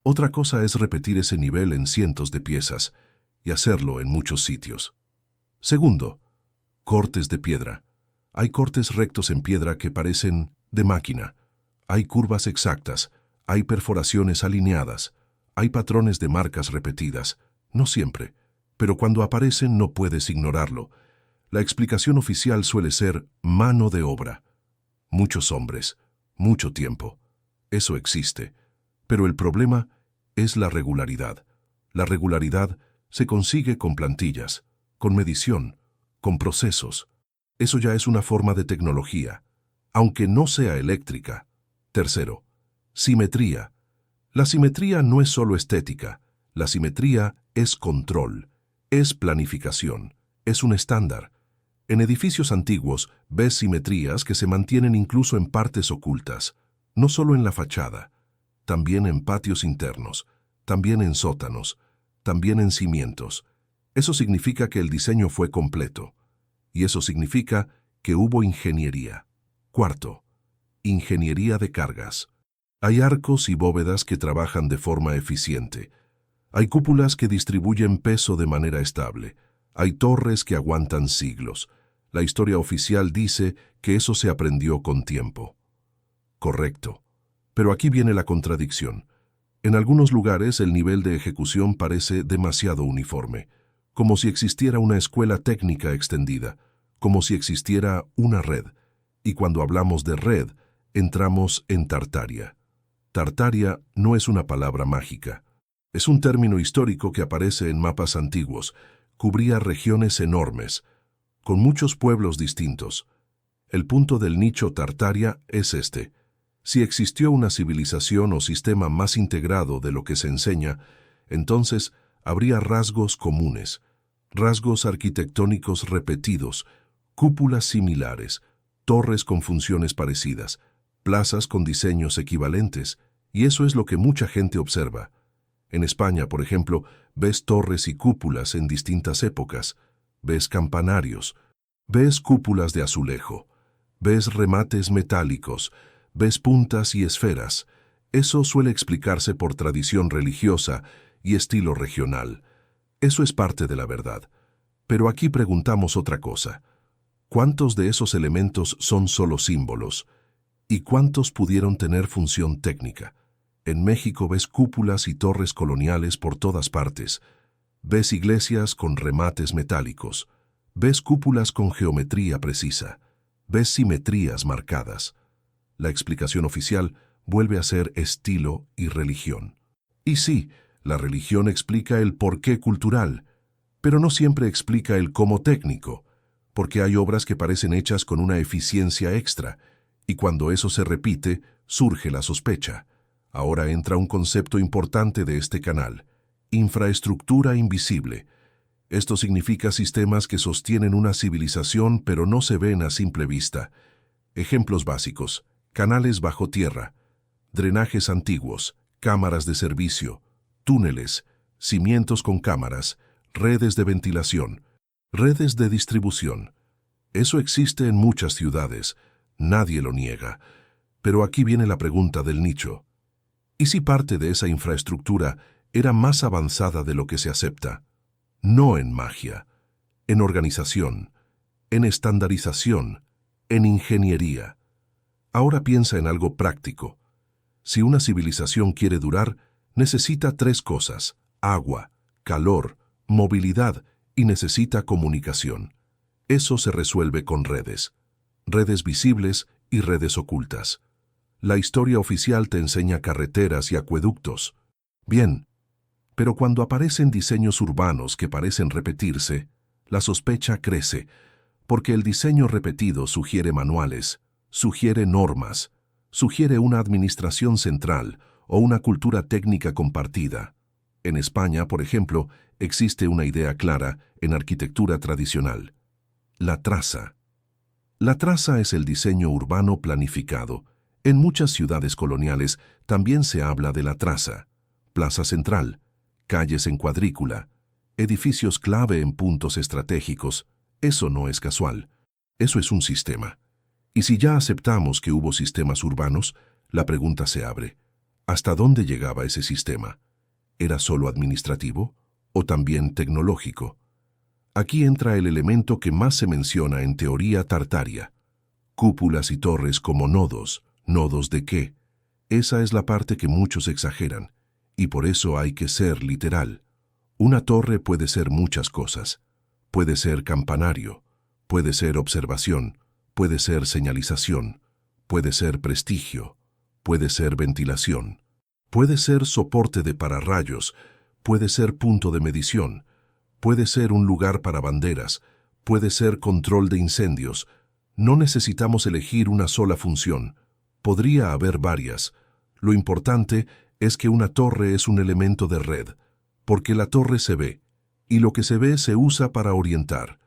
Otra cosa es repetir ese nivel en cientos de piezas y hacerlo en muchos sitios. Segundo, cortes de piedra. Hay cortes rectos en piedra que parecen de máquina. Hay curvas exactas, hay perforaciones alineadas, hay patrones de marcas repetidas. No siempre, pero cuando aparecen no puedes ignorarlo. La explicación oficial suele ser mano de obra. Muchos hombres, mucho tiempo. Eso existe. Pero el problema es la regularidad. La regularidad Se consigue con plantillas, con medición, con procesos. Eso ya es una forma de tecnología, aunque no sea eléctrica. Tercero, simetría. La simetría no es solo estética, la simetría es control, es planificación, es un estándar. En edificios antiguos ves simetrías que se mantienen incluso en partes ocultas, no solo en la fachada, también en patios internos, también en sótanos, también en cimientos. Eso significa que el diseño fue completo, y eso significa que hubo ingeniería. Cuarto, ingeniería de cargas. Hay arcos y bóvedas que trabajan de forma eficiente. Hay cúpulas que distribuyen peso de manera estable. Hay torres que aguantan siglos. La historia oficial dice que eso se aprendió con tiempo. Correcto. Pero aquí viene la contradicción. En algunos lugares el nivel de ejecución parece demasiado uniforme, como si existiera una escuela técnica extendida, como si existiera una red. Y cuando hablamos de red, entramos en Tartaria. Tartaria no es una palabra mágica. Es un término histórico que aparece en mapas antiguos. Cubría regiones enormes, con muchos pueblos distintos. El punto del nicho Tartaria es este. Si existió una civilización o sistema más integrado de lo que se enseña, entonces habría rasgos comunes, rasgos arquitectónicos repetidos, cúpulas similares, torres con funciones parecidas, plazas con diseños equivalentes, y eso es lo que mucha gente observa. En España, por ejemplo, ves torres y cúpulas en distintas épocas, ves campanarios, ves cúpulas de azulejo, ves remates metálicos, ves puntas y esferas. Eso suele explicarse por tradición religiosa y estilo regional. Eso es parte de la verdad. Pero aquí preguntamos otra cosa. ¿Cuántos de esos elementos son solo símbolos? ¿Y cuántos pudieron tener función técnica? En México ves cúpulas y torres coloniales por todas partes. Ves iglesias con remates metálicos. Ves cúpulas con geometría precisa. Ves simetrías marcadas. La explicación oficial vuelve a ser estilo y religión. Y sí, la religión explica el porqué cultural, pero no siempre explica el cómo técnico, porque hay obras que parecen hechas con una eficiencia extra, y cuando eso se repite, surge la sospecha. Ahora entra un concepto importante de este canal: infraestructura invisible. Esto significa sistemas que sostienen una civilización pero no se ven a simple vista. Ejemplos básicos: canales bajo tierra, drenajes antiguos, cámaras de servicio, túneles, cimientos con cámaras, redes de ventilación, redes de distribución. Eso existe en muchas ciudades, nadie lo niega. Pero aquí viene la pregunta del nicho. ¿Y si parte de esa infraestructura era más avanzada de lo que se acepta? No en magia, en organización, en estandarización, en ingeniería. Ahora piensa en algo práctico. Si una civilización quiere durar, necesita tres cosas: agua, calor, movilidad, y necesita comunicación. Eso se resuelve con redes. Redes visibles y redes ocultas. La historia oficial te enseña carreteras y acueductos. Bien, pero cuando aparecen diseños urbanos que parecen repetirse, la sospecha crece, porque el diseño repetido sugiere manuales, sugiere normas, sugiere una administración central o una cultura técnica compartida. En España, por ejemplo, existe una idea clara en arquitectura tradicional: la traza. La traza es el diseño urbano planificado. En muchas ciudades coloniales también se habla de la traza: plaza central, calles en cuadrícula, edificios clave en puntos estratégicos. Eso no es casual. Eso es un sistema. Y si ya aceptamos que hubo sistemas urbanos, la pregunta se abre: ¿hasta dónde llegaba ese sistema? ¿Era solo administrativo o también tecnológico? Aquí entra el elemento que más se menciona en teoría tartaria: cúpulas y torres como nodos. ¿Nodos de qué? Esa es la parte que muchos exageran, y por eso hay que ser literal. Una torre puede ser muchas cosas. Puede ser campanario, puede ser observación, puede ser señalización, puede ser prestigio, puede ser ventilación, puede ser soporte de pararrayos, puede ser punto de medición, puede ser un lugar para banderas, puede ser control de incendios. No necesitamos elegir una sola función. Podría haber varias. Lo importante es que una torre es un elemento de red, porque la torre se ve, y lo que se ve se usa para orientar.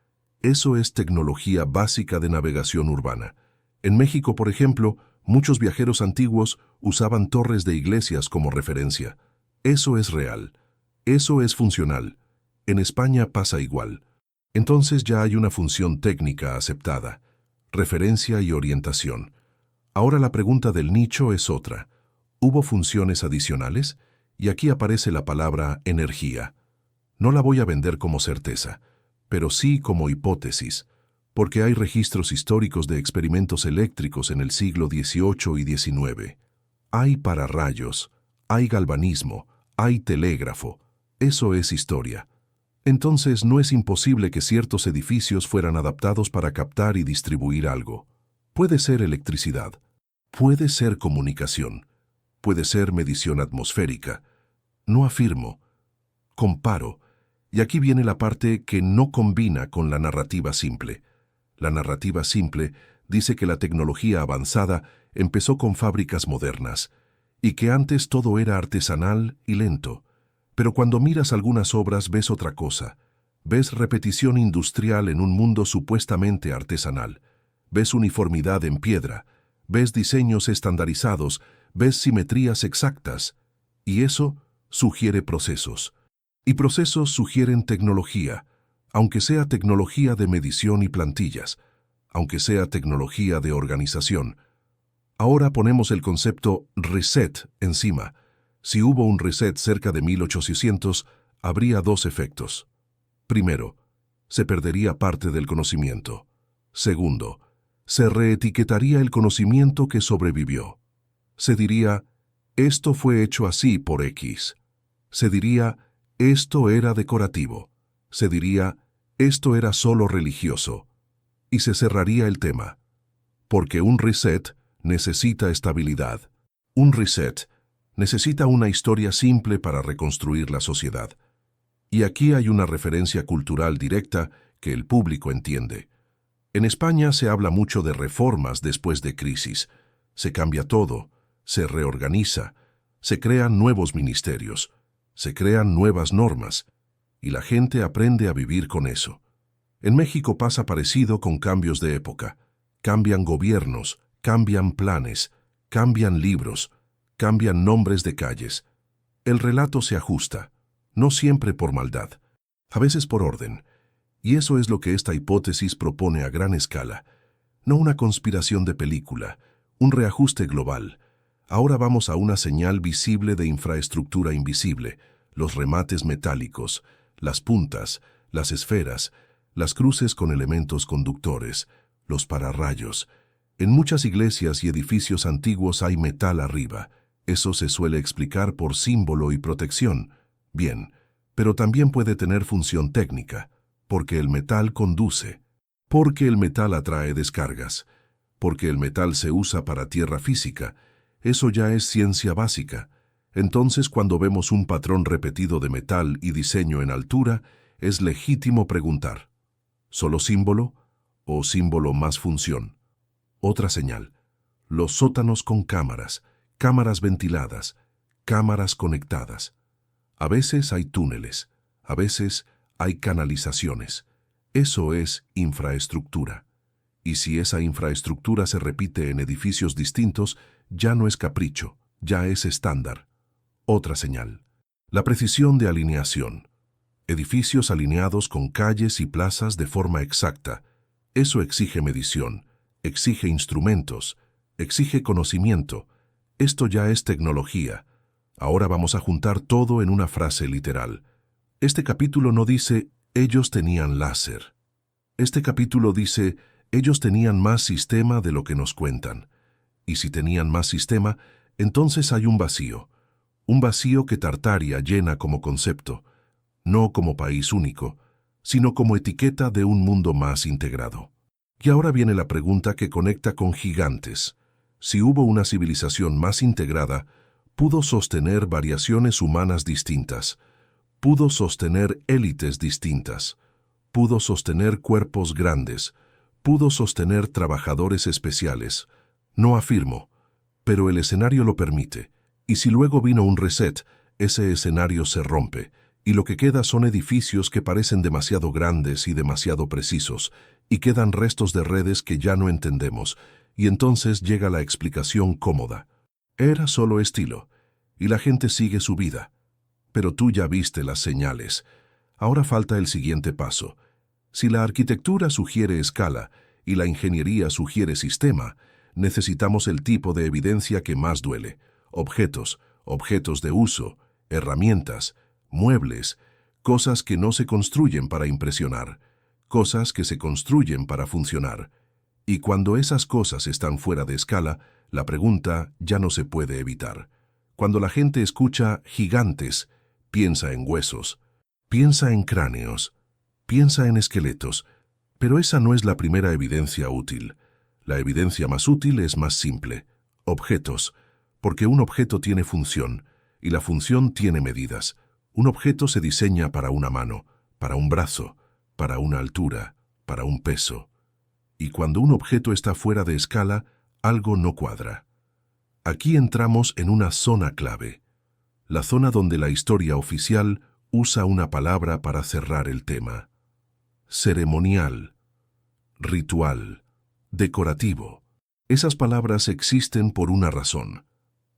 Eso es tecnología básica de navegación urbana. En México, por ejemplo, muchos viajeros antiguos usaban torres de iglesias como referencia. Eso es real. Eso es funcional. En España pasa igual. Entonces ya hay una función técnica aceptada: referencia y orientación. Ahora la pregunta del nicho es otra. ¿Hubo funciones adicionales? Y aquí aparece la palabra energía. No la voy a vender como certeza, pero sí como hipótesis, porque hay registros históricos de experimentos eléctricos en el siglo XVIII y XIX. Hay pararrayos, hay galvanismo, hay telégrafo. Eso es historia. Entonces no es imposible que ciertos edificios fueran adaptados para captar y distribuir algo. Puede ser electricidad, puede ser comunicación, puede ser medición atmosférica. No afirmo, comparo, y aquí viene la parte que no combina con la narrativa simple. La narrativa simple dice que la tecnología avanzada empezó con fábricas modernas, y que antes todo era artesanal y lento. Pero cuando miras algunas obras ves otra cosa. Ves repetición industrial en un mundo supuestamente artesanal. Ves uniformidad en piedra. Ves diseños estandarizados. Ves simetrías exactas. Y eso sugiere procesos. Y procesos sugieren tecnología, aunque sea tecnología de medición y plantillas, aunque sea tecnología de organización. Ahora ponemos el concepto reset encima. Si hubo un reset cerca de 1800, habría dos efectos. Primero, se perdería parte del conocimiento. Segundo, se reetiquetaría el conocimiento que sobrevivió. Se diría, esto fue hecho así por X. Se diría, esto era decorativo. Se diría, esto era solo religioso. Y se cerraría el tema. Porque un reset necesita estabilidad. Un reset necesita una historia simple para reconstruir la sociedad. Y aquí hay una referencia cultural directa que el público entiende. En España se habla mucho de reformas después de crisis. Se cambia todo, se reorganiza, se crean nuevos ministerios, se crean nuevas normas, y la gente aprende a vivir con eso. En México pasa parecido con cambios de época. Cambian gobiernos, cambian planes, cambian libros, cambian nombres de calles. El relato se ajusta, no siempre por maldad, a veces por orden. Y eso es lo que esta hipótesis propone a gran escala. No una conspiración de película, un reajuste global. Ahora vamos a una señal visible de infraestructura invisible: los remates metálicos, las puntas, las esferas, las cruces con elementos conductores, los pararrayos. En muchas iglesias y edificios antiguos hay metal arriba. Eso se suele explicar por símbolo y protección. Bien, pero también puede tener función técnica, porque el metal conduce, porque el metal atrae descargas, porque el metal se usa para tierra física. Eso ya es ciencia básica. Entonces, cuando vemos un patrón repetido de metal y diseño en altura, es legítimo preguntar: ¿solo símbolo o símbolo más función? Otra señal: los sótanos con cámaras, cámaras ventiladas, cámaras conectadas. A veces hay túneles, a veces hay canalizaciones. Eso es infraestructura. Y si esa infraestructura se repite en edificios distintos, ya no es capricho, ya es estándar. Otra señal: la precisión de alineación. Edificios alineados con calles y plazas de forma exacta. Eso exige medición, exige instrumentos, exige conocimiento. Esto ya es tecnología. Ahora vamos a juntar todo en una frase literal. Este capítulo no dice, ellos tenían láser. Este capítulo dice, ellos tenían más sistema de lo que nos cuentan. Y si tenían más sistema, entonces hay un vacío. Un vacío que Tartaria llena como concepto, no como país único, sino como etiqueta de un mundo más integrado. Y ahora viene la pregunta que conecta con Gigantes. Si hubo una civilización más integrada, pudo sostener variaciones humanas distintas, Pudo sostener élites distintas. Pudo sostener cuerpos grandes. Pudo sostener trabajadores especiales. No afirmo, pero el escenario lo permite. Y si luego vino un reset, ese escenario se rompe, y lo que queda son edificios que parecen demasiado grandes y demasiado precisos, y quedan restos de redes que ya no entendemos, y entonces llega la explicación cómoda. Era solo estilo, y la gente sigue su vida. Pero tú ya viste las señales. Ahora falta el siguiente paso. Si la arquitectura sugiere escala y la ingeniería sugiere sistema, necesitamos el tipo de evidencia que más duele. Objetos, objetos de uso, herramientas, muebles, cosas que no se construyen para impresionar, cosas que se construyen para funcionar. Y cuando esas cosas están fuera de escala, la pregunta ya no se puede evitar. Cuando la gente escucha gigantes, piensa en huesos, piensa en cráneos, piensa en esqueletos, pero esa no es la primera evidencia útil. La evidencia más útil es más simple. Objetos, porque un objeto tiene función, y la función tiene medidas. Un objeto se diseña para una mano, para un brazo, para una altura, para un peso. Y cuando un objeto está fuera de escala, algo no cuadra. Aquí entramos en una zona clave, la zona donde la historia oficial usa una palabra para cerrar el tema. Ceremonial, ritual, decorativo. Esas palabras existen por una razón.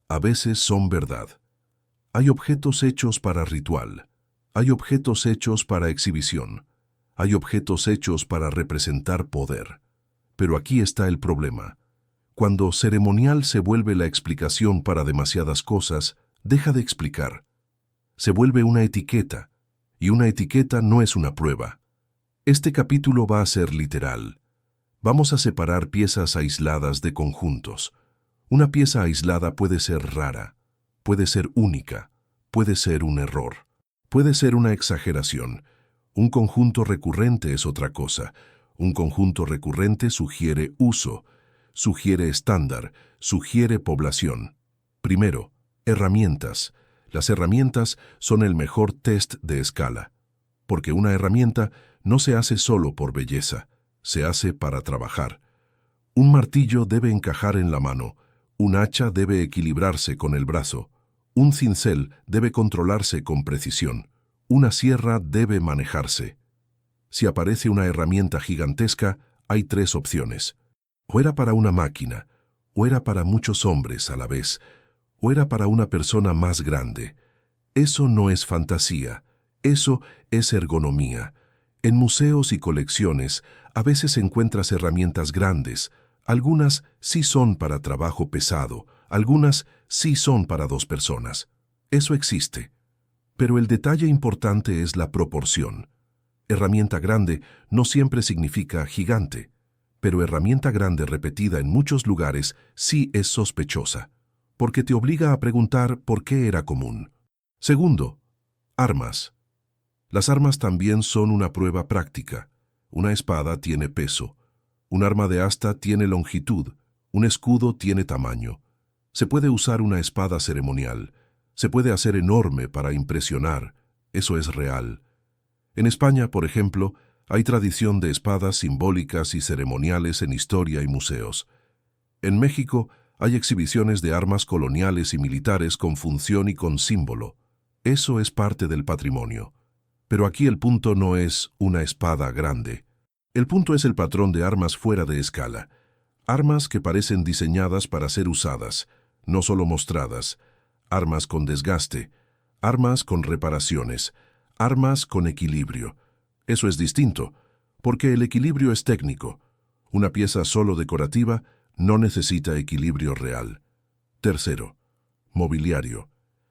A veces son verdad. Hay objetos hechos para ritual. Hay objetos hechos para exhibición. Hay objetos hechos para representar poder. Pero aquí está el problema. Cuando ceremonial se vuelve la explicación para demasiadas cosas, deja de explicar. Se vuelve una etiqueta, y una etiqueta no es una prueba. Este capítulo va a ser literal. Vamos a separar piezas aisladas de conjuntos. Una pieza aislada puede ser rara, puede ser única, puede ser un error, puede ser una exageración. Un conjunto recurrente es otra cosa. Un conjunto recurrente sugiere uso, sugiere estándar, sugiere población. Primero, herramientas. Las herramientas son el mejor test de escala, porque una herramienta no se hace solo por belleza, se hace para trabajar. Un martillo debe encajar en la mano, un hacha debe equilibrarse con el brazo, un cincel debe controlarse con precisión, una sierra debe manejarse. Si aparece una herramienta gigantesca, hay tres opciones. O era para una máquina, o era para muchos hombres a la vez, o era para una persona más grande. Eso no es fantasía, eso es ergonomía. En museos y colecciones a veces encuentras herramientas grandes. Algunas sí son para trabajo pesado, algunas sí son para dos personas. Eso existe. Pero el detalle importante es la proporción. Herramienta grande no siempre significa gigante, pero herramienta grande repetida en muchos lugares sí es sospechosa, porque te obliga a preguntar por qué era común. Segundo, armas. Las armas también son una prueba práctica. Una espada tiene peso. Un arma de asta tiene longitud. Un escudo tiene tamaño. Se puede usar una espada ceremonial. Se puede hacer enorme para impresionar. Eso es real. En España, por ejemplo, hay tradición de espadas simbólicas y ceremoniales en historia y museos. En México hay exhibiciones de armas coloniales y militares con función y con símbolo. Eso es parte del patrimonio. Pero aquí el punto no es una espada grande. El punto es el patrón de armas fuera de escala. Armas que parecen diseñadas para ser usadas, no solo mostradas. Armas con desgaste, armas con reparaciones, armas con equilibrio. Eso es distinto, porque el equilibrio es técnico. Una pieza solo decorativa no necesita equilibrio real. Tercero, mobiliario.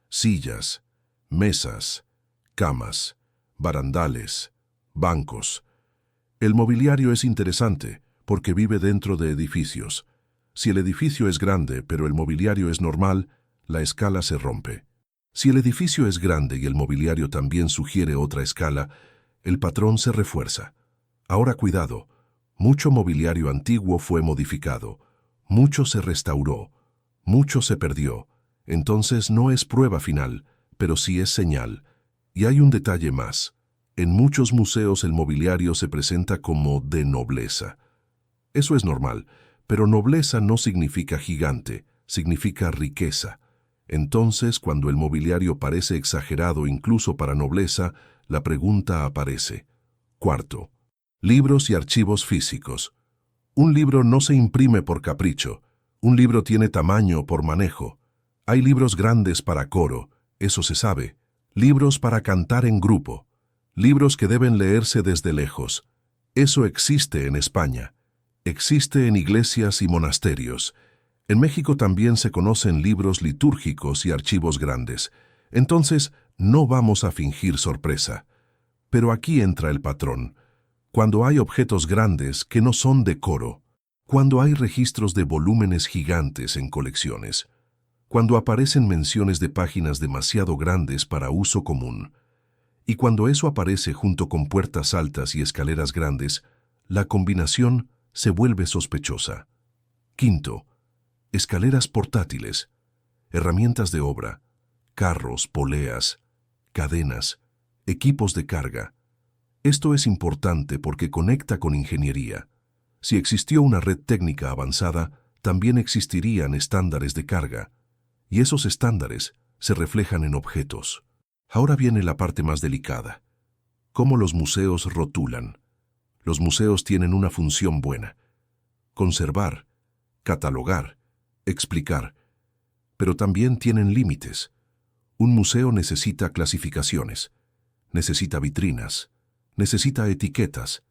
Sillas, mesas, camas, barandales, bancos. El mobiliario es interesante porque vive dentro de edificios. Si el edificio es grande pero el mobiliario es normal, la escala se rompe. Si el edificio es grande y el mobiliario también sugiere otra escala, el patrón se refuerza. Ahora cuidado, mucho mobiliario antiguo fue modificado, mucho se restauró, mucho se perdió. Entonces no es prueba final, pero sí es señal. Y hay un detalle más. En muchos museos el mobiliario se presenta como de nobleza. Eso es normal, pero nobleza no significa gigante, significa riqueza. Entonces, cuando el mobiliario parece exagerado incluso para nobleza, la pregunta aparece. Cuarto, libros y archivos físicos. Un libro no se imprime por capricho. Un libro tiene tamaño por manejo. Hay libros grandes para coro, eso se sabe. Libros para cantar en grupo. Libros que deben leerse desde lejos. Eso existe en España. Existe en iglesias y monasterios. En México también se conocen libros litúrgicos y archivos grandes. Entonces, no vamos a fingir sorpresa. Pero aquí entra el patrón. Cuando hay objetos grandes que no son de coro, cuando hay registros de volúmenes gigantes en colecciones, cuando aparecen menciones de páginas demasiado grandes para uso común, y cuando eso aparece junto con puertas altas y escaleras grandes, la combinación se vuelve sospechosa. Quinto, escaleras portátiles, herramientas de obra, carros, poleas, cadenas, equipos de carga. Esto es importante porque conecta con ingeniería. Si existió una red técnica avanzada, también existirían estándares de carga, y esos estándares se reflejan en objetos. Ahora viene la parte más delicada. ¿Cómo los museos rotulan? Los museos tienen una función buena: conservar, catalogar, explicar, pero también tienen límites. Un museo necesita clasificaciones, necesita vitrinas, necesita etiquetas,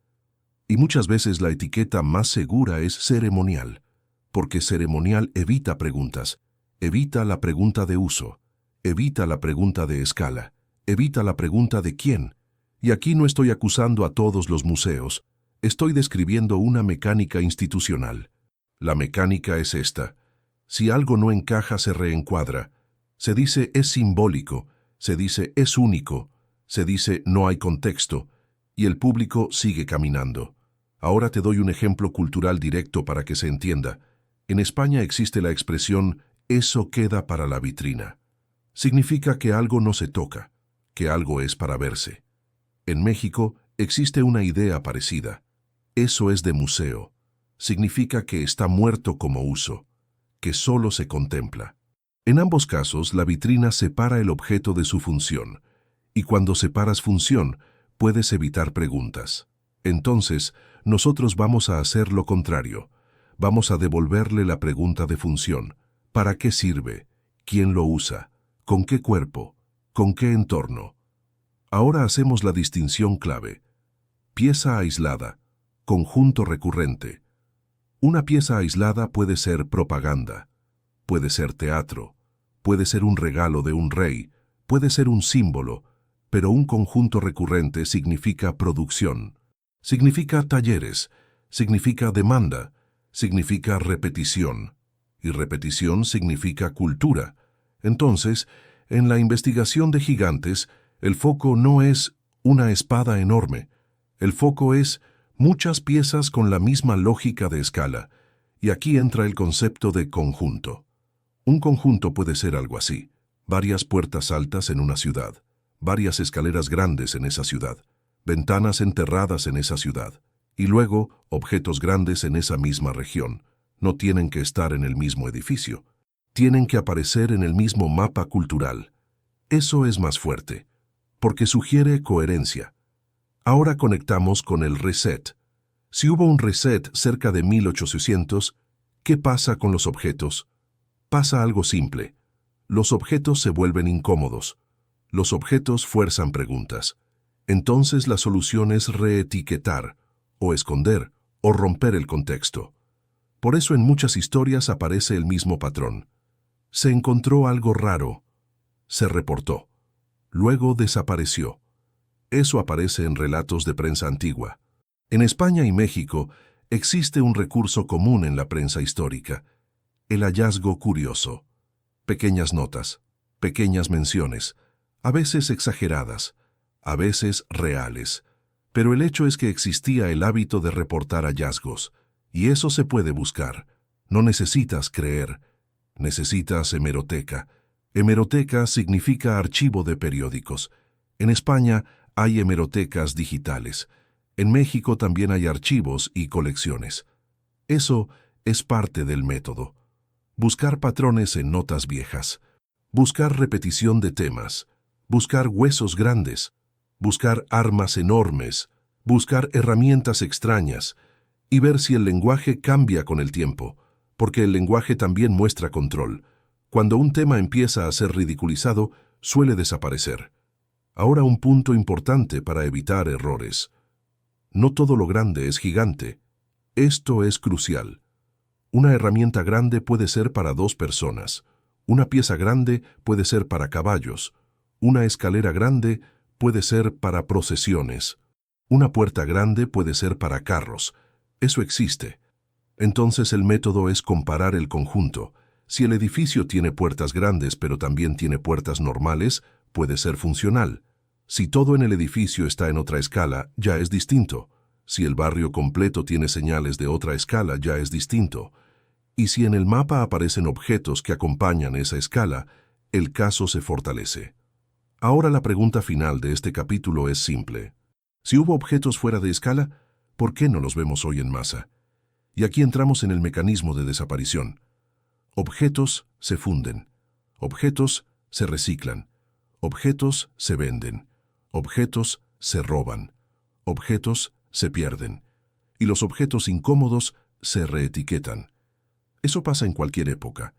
y muchas veces la etiqueta más segura es ceremonial, porque ceremonial evita preguntas, evita la pregunta de uso, evita la pregunta de escala, evita la pregunta de quién. Y aquí no estoy acusando a todos los museos, estoy describiendo una mecánica institucional. La mecánica es esta: si algo no encaja, se reencuadra. Se dice es simbólico, se dice es único, se dice no hay contexto, y el público sigue caminando. Ahora te doy un ejemplo cultural directo para que se entienda. En España existe la expresión "eso queda para la vitrina". Significa que algo no se toca, que algo es para verse. En México existe una idea parecida. Eso es de museo. Significa que está muerto como uso, que solo se contempla. En ambos casos, la vitrina separa el objeto de su función, y cuando separas función, puedes evitar preguntas. Entonces, nosotros vamos a hacer lo contrario. Vamos a devolverle la pregunta de función. ¿Para qué sirve? ¿Quién lo usa? ¿Con qué cuerpo? ¿Con qué entorno? Ahora hacemos la distinción clave. Pieza aislada, conjunto recurrente. Una pieza aislada puede ser propaganda, puede ser teatro, puede ser un regalo de un rey, puede ser un símbolo, pero un conjunto recurrente significa producción, significa talleres, significa demanda, significa repetición, y repetición significa cultura. Entonces, en la investigación de gigantes, el foco no es una espada enorme, el foco es muchas piezas con la misma lógica de escala, y aquí entra el concepto de conjunto. Un conjunto puede ser algo así: varias puertas altas en una ciudad, varias escaleras grandes en esa ciudad, ventanas enterradas en esa ciudad, y luego objetos grandes en esa misma región. No tienen que estar en el mismo edificio, tienen que aparecer en el mismo mapa cultural. Eso es más fuerte, porque sugiere coherencia. Ahora conectamos con el reset. Si hubo un reset cerca de 1800, ¿qué pasa con los objetos? Pasa algo simple. Los objetos se vuelven incómodos. Los objetos fuerzan preguntas. Entonces la solución es reetiquetar, o esconder, o romper el contexto. Por eso en muchas historias aparece el mismo patrón. Se encontró algo raro. Se reportó. Luego desapareció. Eso aparece en relatos de prensa antigua. En España y México existe un recurso común en la prensa histórica: el hallazgo curioso. Pequeñas notas, pequeñas menciones, a veces exageradas, a veces reales. Pero el hecho es que existía el hábito de reportar hallazgos, y eso se puede buscar. No necesitas creer, necesitas hemeroteca. Hemeroteca significa archivo de periódicos. En España hay hemerotecas digitales. En México también hay archivos y colecciones. Eso es parte del método. Buscar patrones en notas viejas. Buscar repetición de temas. Buscar huesos grandes. Buscar armas enormes. Buscar herramientas extrañas. Y ver si el lenguaje cambia con el tiempo, porque el lenguaje también muestra control. Cuando un tema empieza a ser ridiculizado, suele desaparecer. Ahora un punto importante para evitar errores. No todo lo grande es gigante. Esto es crucial. Una herramienta grande puede ser para 2 personas. Una pieza grande puede ser para caballos. Una escalera grande puede ser para procesiones. Una puerta grande puede ser para carros. Eso existe. Entonces el método es comparar el conjunto. Si el edificio tiene puertas grandes pero también tiene puertas normales, puede ser funcional. Si todo en el edificio está en otra escala, ya es distinto. Si el barrio completo tiene señales de otra escala, ya es distinto. Y si en el mapa aparecen objetos que acompañan esa escala, el caso se fortalece. Ahora la pregunta final de este capítulo es simple. Si hubo objetos fuera de escala, ¿por qué no los vemos hoy en masa? Y aquí entramos en el mecanismo de desaparición. Objetos se funden. Objetos se reciclan. Objetos se venden. Objetos se roban. Objetos se pierden. Y los objetos incómodos se reetiquetan. Eso pasa en cualquier época.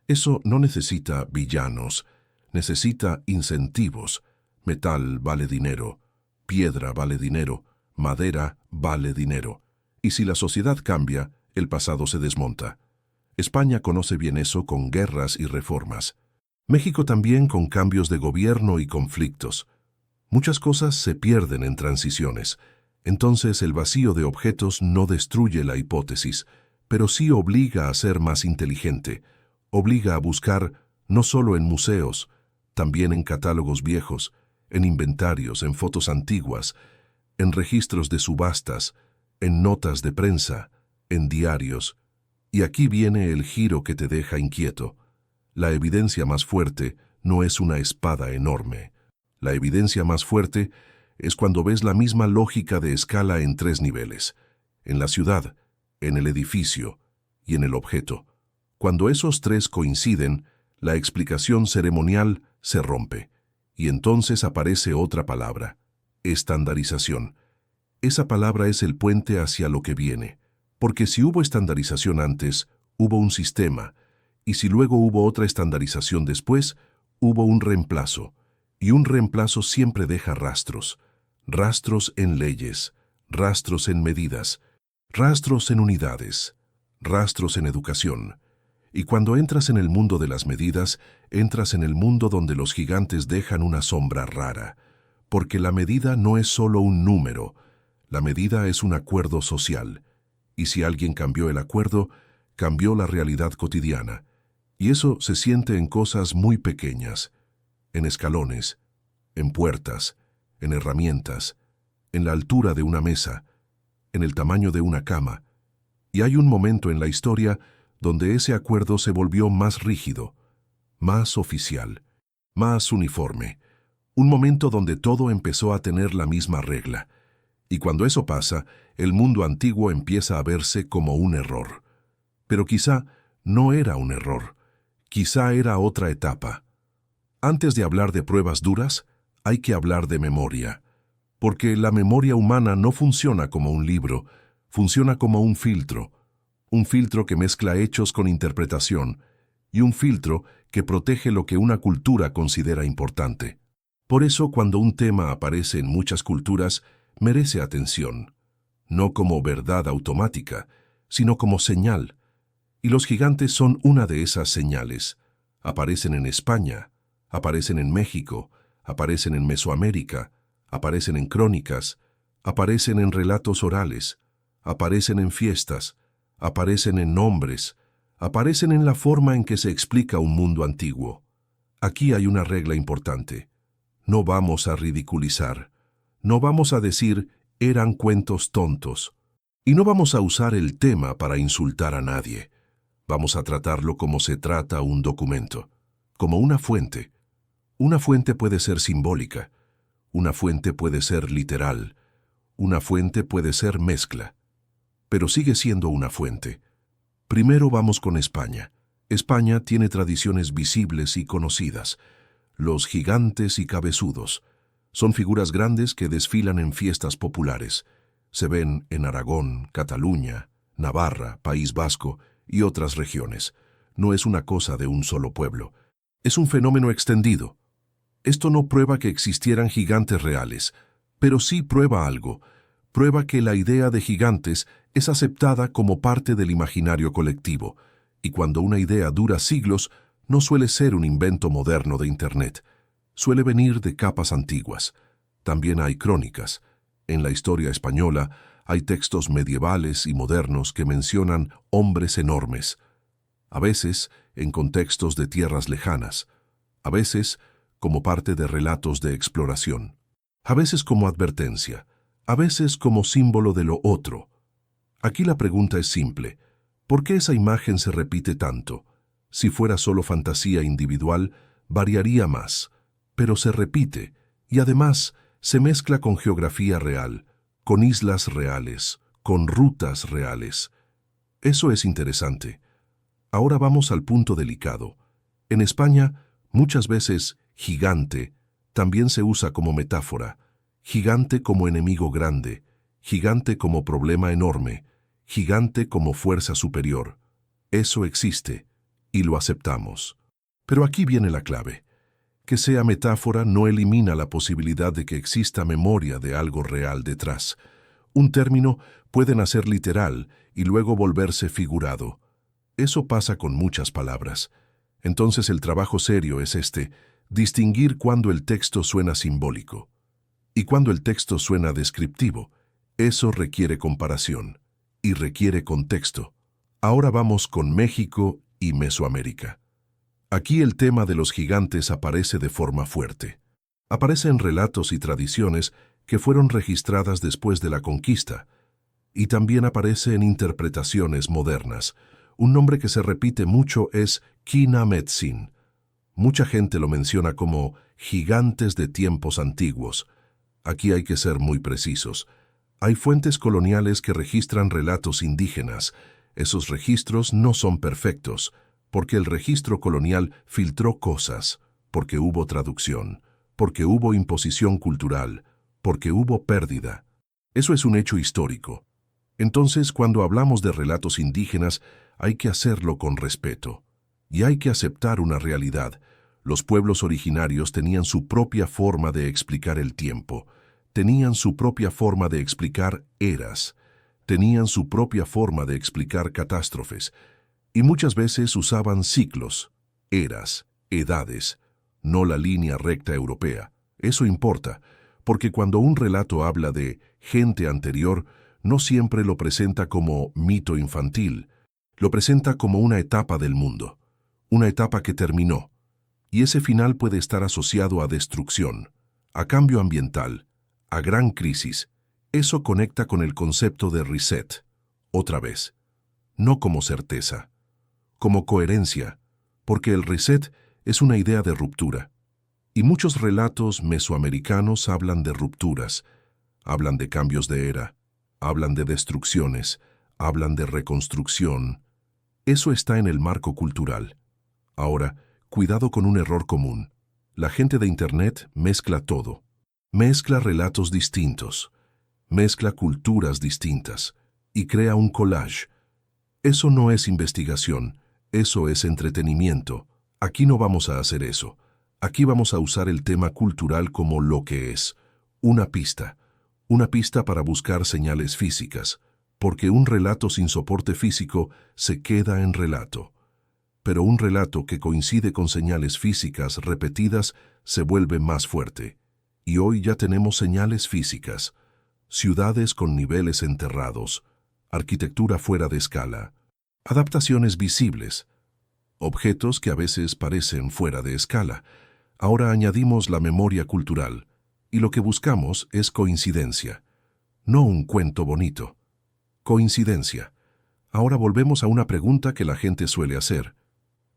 Eso no necesita villanos, necesita incentivos. Metal vale dinero, piedra vale dinero, madera vale dinero. Y si la sociedad cambia, el pasado se desmonta. España conoce bien eso con guerras y reformas. México también con cambios de gobierno y conflictos. Muchas cosas se pierden en transiciones. Entonces el vacío de objetos no destruye la hipótesis, pero sí obliga a ser más inteligente. Obliga a buscar no solo en museos, también en catálogos viejos, en inventarios, en fotos antiguas, en registros de subastas, en notas de prensa, en diarios. Y aquí viene el giro que te deja inquieto. La evidencia más fuerte no es una espada enorme. La evidencia más fuerte es cuando ves la misma lógica de escala en 3 niveles. En la ciudad, en el edificio y en el objeto. Cuando esos 3 coinciden, la explicación ceremonial se rompe. Y entonces aparece otra palabra: estandarización. Esa palabra es el puente hacia lo que viene. Porque si hubo estandarización antes, hubo un sistema, y si luego hubo otra estandarización después, hubo un reemplazo. Y un reemplazo siempre deja rastros. Rastros en leyes, rastros en medidas, rastros en unidades, rastros en educación. Y cuando entras en el mundo de las medidas, entras en el mundo donde los gigantes dejan una sombra rara. Porque la medida no es solo un número, la medida es un acuerdo social. Y si alguien cambió el acuerdo, cambió la realidad cotidiana. Y eso se siente en cosas muy pequeñas, en escalones, en puertas, en herramientas, en la altura de una mesa, en el tamaño de una cama. Y hay un momento en la historia donde ese acuerdo se volvió más rígido, más oficial, más uniforme. Un momento donde todo empezó a tener la misma regla. Y cuando eso pasa, el mundo antiguo empieza a verse como un error. Pero quizá no era un error. Quizá era otra etapa. Antes de hablar de pruebas duras, hay que hablar de memoria. Porque la memoria humana no funciona como un libro, funciona como un filtro que mezcla hechos con interpretación, y un filtro que protege lo que una cultura considera importante. Por eso, cuando un tema aparece en muchas culturas, merece atención, no como verdad automática, sino como señal. Y los gigantes son una de esas señales. Aparecen en España, aparecen en México, aparecen en Mesoamérica, aparecen en crónicas, aparecen en relatos orales, aparecen en fiestas, aparecen en nombres, aparecen en la forma en que se explica un mundo antiguo. Aquí hay una regla importante. No vamos a ridiculizar. No vamos a decir eran cuentos tontos. Y no vamos a usar el tema para insultar a nadie. Vamos a tratarlo como se trata un documento, como una fuente. Una fuente puede ser simbólica. Una fuente puede ser literal, una fuente puede ser mezcla, pero sigue siendo una fuente. Primero vamos con España. España tiene tradiciones visibles y conocidas. Los gigantes y cabezudos. Son figuras grandes que desfilan en fiestas populares. Se ven en Aragón, Cataluña, Navarra, País Vasco y otras regiones. No es una cosa de un solo pueblo. Es un fenómeno extendido. Esto no prueba que existieran gigantes reales, pero sí prueba algo. Prueba que la idea de gigantes es aceptada como parte del imaginario colectivo, y cuando una idea dura siglos, no suele ser un invento moderno de Internet. Suele venir de capas antiguas. También hay crónicas. En la historia española hay textos medievales y modernos que mencionan hombres enormes. A veces en contextos de tierras lejanas. A veces como parte de relatos de exploración. A veces como advertencia. A veces como símbolo de lo otro. Aquí la pregunta es simple. ¿Por qué esa imagen se repite tanto? Si fuera solo fantasía individual, variaría más. Pero se repite, y además se mezcla con geografía real, con islas reales, con rutas reales. Eso es interesante. Ahora vamos al punto delicado. En España, muchas veces gigante también se usa como metáfora. Gigante como enemigo grande, gigante como problema enorme, gigante como fuerza superior. Eso existe, y lo aceptamos. Pero aquí viene la clave. Que sea metáfora no elimina la posibilidad de que exista memoria de algo real detrás. Un término puede nacer literal y luego volverse figurado. Eso pasa con muchas palabras. Entonces el trabajo serio es distinguir cuando el texto suena simbólico. Y cuando el texto suena descriptivo, eso requiere comparación y requiere contexto. Ahora vamos con México y Mesoamérica. Aquí el tema de los gigantes aparece de forma fuerte. Aparece en relatos y tradiciones que fueron registradas después de la conquista, y también aparece en interpretaciones modernas. Un nombre que se repite mucho es Quinametzin. Mucha gente lo menciona como gigantes de tiempos antiguos. Aquí hay que ser muy precisos. Hay fuentes coloniales que registran relatos indígenas. Esos registros no son perfectos, porque el registro colonial filtró cosas, porque hubo traducción, porque hubo imposición cultural, porque hubo pérdida. Eso es un hecho histórico. Entonces, cuando hablamos de relatos indígenas, hay que hacerlo con respeto. Y hay que aceptar una realidad. Los pueblos originarios tenían su propia forma de explicar el tiempo, tenían su propia forma de explicar eras, tenían su propia forma de explicar catástrofes, y muchas veces usaban ciclos, eras, edades, no la línea recta europea. Eso importa, porque cuando un relato habla de gente anterior, no siempre lo presenta como mito infantil, lo presenta como una etapa del mundo, una etapa que terminó. Y ese final puede estar asociado a destrucción, a cambio ambiental, a gran crisis. Eso conecta con el concepto de reset, otra vez. No como certeza, como coherencia, porque el reset es una idea de ruptura. Y muchos relatos mesoamericanos hablan de rupturas, hablan de cambios de era, hablan de destrucciones, hablan de reconstrucción. Eso está en el marco cultural. Ahora, cuidado con un error común. La gente de Internet mezcla todo. Mezcla relatos distintos. Mezcla culturas distintas. Y crea un collage. Eso no es investigación. Eso es entretenimiento. Aquí no vamos a hacer eso. Aquí vamos a usar el tema cultural como lo que es. Una pista. Una pista para buscar señales físicas. Porque un relato sin soporte físico se queda en relato. Pero un relato que coincide con señales físicas repetidas se vuelve más fuerte. Y hoy ya tenemos señales físicas, ciudades con niveles enterrados, arquitectura fuera de escala, adaptaciones visibles, objetos que a veces parecen fuera de escala. Ahora añadimos la memoria cultural, y lo que buscamos es coincidencia, no un cuento bonito. Coincidencia. Ahora volvemos a una pregunta que la gente suele hacer.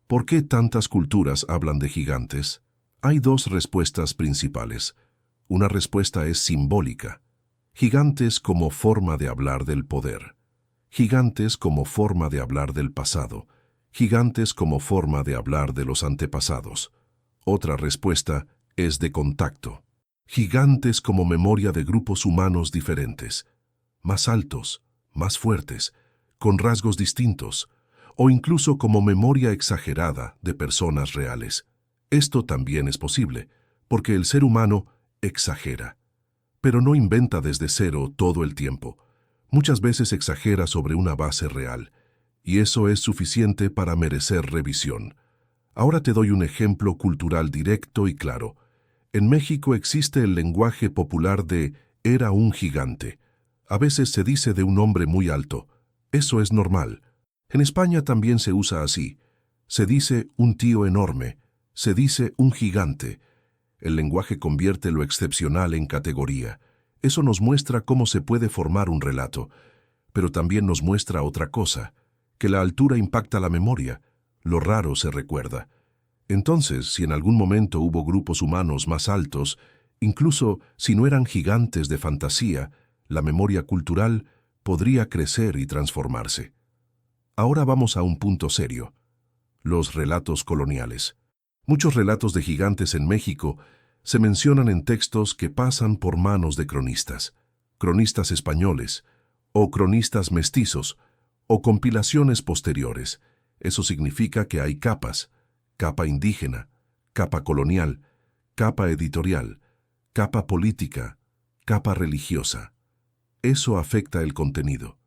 ¿Por qué tantas culturas hablan de gigantes? Hay dos respuestas principales. Una respuesta es simbólica. Gigantes como forma de hablar del poder. Gigantes como forma de hablar del pasado. Gigantes como forma de hablar de los antepasados. Otra respuesta es de contacto. Gigantes como memoria de grupos humanos diferentes, más altos, más fuertes, con rasgos distintos, o incluso como memoria exagerada de personas reales. Esto también es posible, porque el ser humano exagera, pero no inventa desde cero todo el tiempo. Muchas veces exagera sobre una base real, y eso es suficiente para merecer revisión. Ahora te doy un ejemplo cultural directo y claro. En México existe el lenguaje popular de «era un gigante». A veces se dice de un hombre muy alto. Eso es normal. En España también se usa así. Se dice un tío enorme. Se dice un gigante. El lenguaje convierte lo excepcional en categoría. Eso nos muestra cómo se puede formar un relato. Pero también nos muestra otra cosa, que la altura impacta la memoria. Lo raro se recuerda. Entonces, si en algún momento hubo grupos humanos más altos, incluso si no eran gigantes de fantasía, la memoria cultural podría crecer y transformarse. Ahora vamos a un punto serio: los relatos coloniales. Muchos relatos de gigantes en México se mencionan en textos que pasan por manos de cronistas españoles, o cronistas mestizos, o compilaciones posteriores. Eso significa que hay capas: capa indígena, capa colonial, capa editorial, capa política, capa religiosa. Eso afecta el contenido.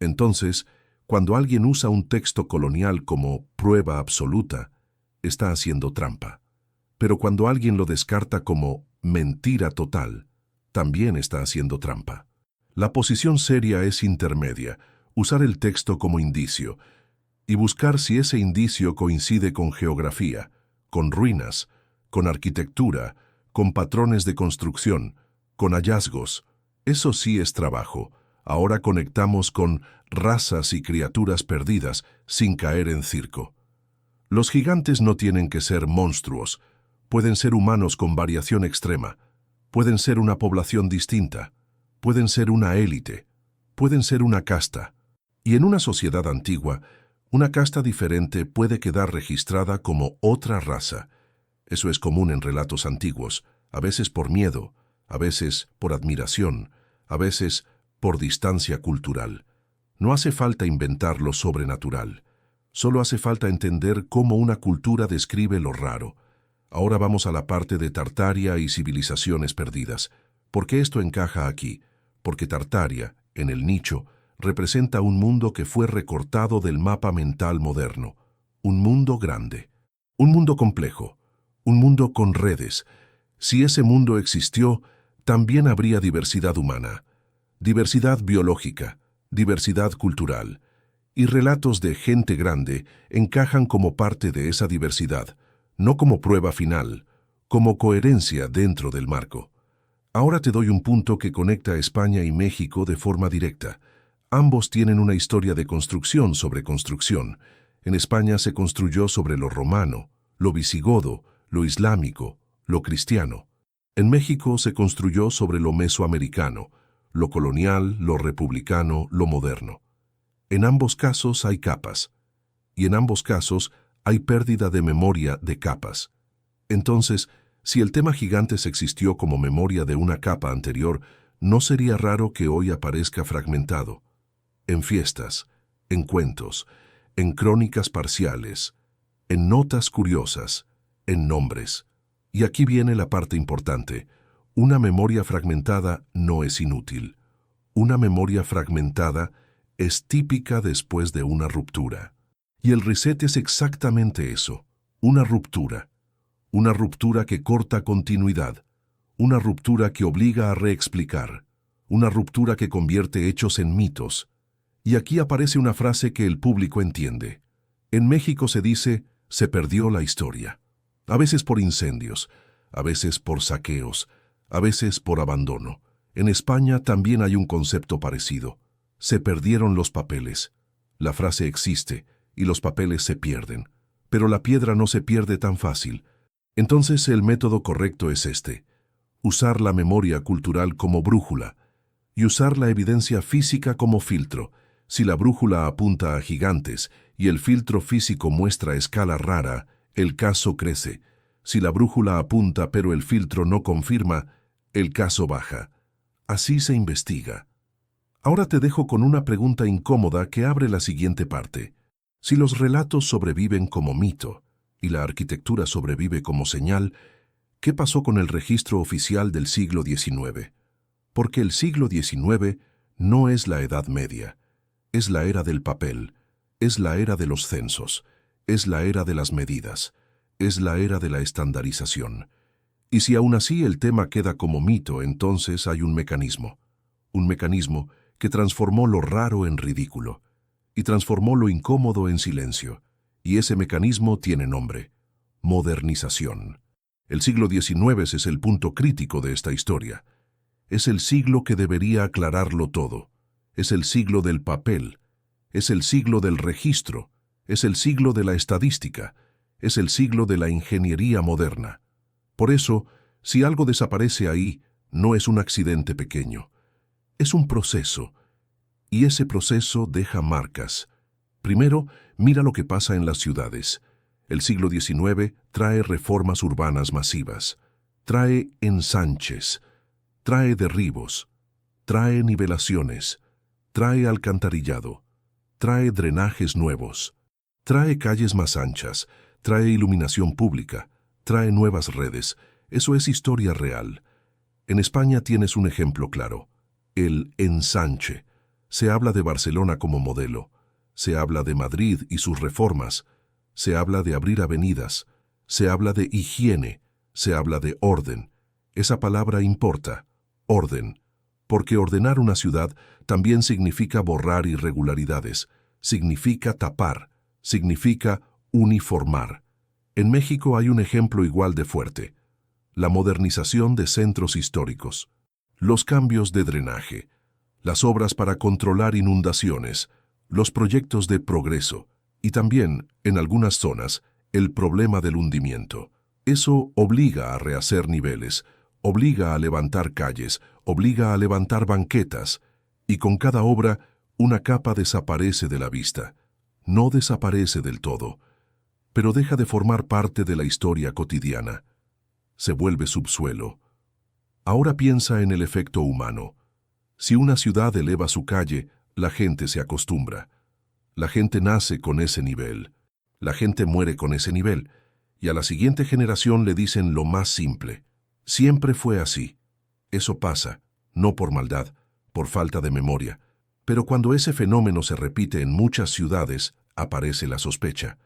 Entonces, cuando alguien usa un texto colonial como prueba absoluta, está haciendo trampa. Pero cuando alguien lo descarta como mentira total, también está haciendo trampa. La posición seria es intermedia: usar el texto como indicio y buscar si ese indicio coincide con geografía, con ruinas, con arquitectura, con patrones de construcción, con hallazgos. Eso sí es trabajo. Ahora conectamos con razas y criaturas perdidas sin caer en circo. Los gigantes no tienen que ser monstruos. Pueden ser humanos con variación extrema. Pueden ser una población distinta. Pueden ser una élite. Pueden ser una casta. Y en una sociedad antigua, una casta diferente puede quedar registrada como otra raza. Eso es común en relatos antiguos, a veces por miedo, a veces por admiración, a veces por distancia cultural. No hace falta inventar lo sobrenatural. Solo hace falta entender cómo una cultura describe lo raro. Ahora vamos a la parte de Tartaria y civilizaciones perdidas. ¿Por qué esto encaja aquí? Porque Tartaria, en el nicho, representa un mundo que fue recortado del mapa mental moderno. Un mundo grande. Un mundo complejo. Un mundo con redes. Si ese mundo existió, también habría diversidad humana, diversidad biológica, diversidad cultural. Y relatos de gente grande encajan como parte de esa diversidad, no como prueba final, como coherencia dentro del marco. Ahora te doy un punto que conecta a España y México de forma directa. Ambos tienen una historia de construcción sobre construcción. En España se construyó sobre lo romano, lo visigodo, lo islámico, lo cristiano. En México se construyó sobre lo mesoamericano, lo colonial, lo republicano, lo moderno. En ambos casos hay capas, y en ambos casos hay pérdida de memoria de capas. Entonces, si el tema gigantes existió como memoria de una capa anterior, no sería raro que hoy aparezca fragmentado. En fiestas, en cuentos, en crónicas parciales, en notas curiosas, en nombres. Y aquí viene la parte importante: una memoria fragmentada no es inútil. Una memoria fragmentada es típica después de una ruptura. Y el reset es exactamente eso: una ruptura. Una ruptura que corta continuidad. Una ruptura que obliga a reexplicar. Una ruptura que convierte hechos en mitos. Y aquí aparece una frase que el público entiende. En México se dice: se perdió la historia. A veces por incendios, a veces por saqueos, a veces por abandono. En España también hay un concepto parecido: se perdieron los papeles. La frase existe y los papeles se pierden, pero la piedra no se pierde tan fácil. Entonces el método correcto es este: usar la memoria cultural como brújula y usar la evidencia física como filtro. Si la brújula apunta a gigantes y el filtro físico muestra escala rara, el caso crece. Si la brújula apunta pero el filtro no confirma, el caso baja. Así se investiga. Ahora te dejo con una pregunta incómoda que abre la siguiente parte. Si los relatos sobreviven como mito y la arquitectura sobrevive como señal, ¿qué pasó con el registro oficial del siglo XIX? Porque el siglo XIX no es la Edad Media, es la era del papel, es la era de los censos, es la era de las medidas, es la era de la estandarización. Y si aún así el tema queda como mito, entonces hay un mecanismo que transformó lo raro en ridículo y transformó lo incómodo en silencio. Y ese mecanismo tiene nombre: modernización. El siglo XIX es el punto crítico de esta historia. Es el siglo que debería aclararlo todo. Es el siglo del papel. Es el siglo del registro. Es el siglo de la estadística. Es el siglo de la ingeniería moderna. Por eso, si algo desaparece ahí, no es un accidente pequeño. Es un proceso. Y ese proceso deja marcas. Primero, mira lo que pasa en las ciudades. El siglo XIX trae reformas urbanas masivas, trae ensanches, trae derribos, trae nivelaciones, trae alcantarillado, trae drenajes nuevos, trae calles más anchas, trae iluminación pública, trae nuevas redes. Eso es historia real. En España tienes un ejemplo claro: el ensanche. Se habla de Barcelona como modelo, se habla de Madrid y sus reformas, se habla de abrir avenidas, se habla de higiene, se habla de orden. Esa palabra importa: orden, porque ordenar una ciudad también significa borrar irregularidades, significa tapar, significa uniformar. En México hay un ejemplo igual de fuerte: la modernización de centros históricos, los cambios de drenaje, las obras para controlar inundaciones, los proyectos de progreso y también, en algunas zonas, el problema del hundimiento. Eso obliga a rehacer niveles, obliga a levantar calles, obliga a levantar banquetas, y con cada obra una capa desaparece de la vista. No desaparece del todo, pero deja de formar parte de la historia cotidiana. Se vuelve subsuelo. Ahora piensa en el efecto humano. Si una ciudad eleva su calle, la gente se acostumbra. La gente nace con ese nivel. La gente muere con ese nivel. Y a la siguiente generación le dicen lo más simple: siempre fue así. Eso pasa, no por maldad, por falta de memoria. Pero cuando ese fenómeno se repite en muchas ciudades, aparece la sospecha.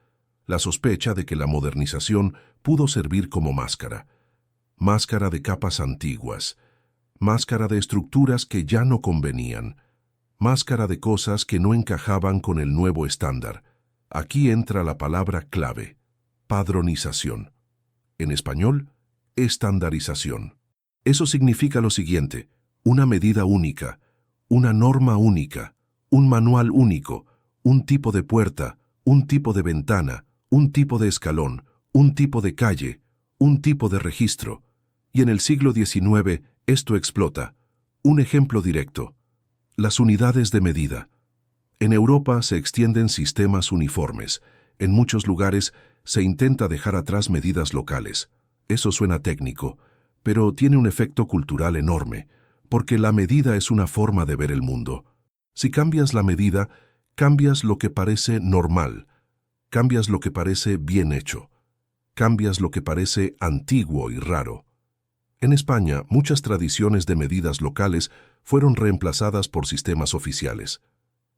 La sospecha de que la modernización pudo servir como máscara. Máscara de capas antiguas. Máscara de estructuras que ya no convenían. Máscara de cosas que no encajaban con el nuevo estándar. Aquí entra la palabra clave: padronización. En español, estandarización. Eso significa lo siguiente: una medida única, una norma única, un manual único, un tipo de puerta, un tipo de ventana, un tipo de escalón, un tipo de calle, un tipo de registro. Y en el siglo XIX esto explota. Un ejemplo directo: las unidades de medida. En Europa se extienden sistemas uniformes. En muchos lugares se intenta dejar atrás medidas locales. Eso suena técnico, pero tiene un efecto cultural enorme, porque la medida es una forma de ver el mundo. Si cambias la medida, cambias lo que parece normal, cambias lo que parece bien hecho, cambias lo que parece antiguo y raro. En España, muchas tradiciones de medidas locales fueron reemplazadas por sistemas oficiales.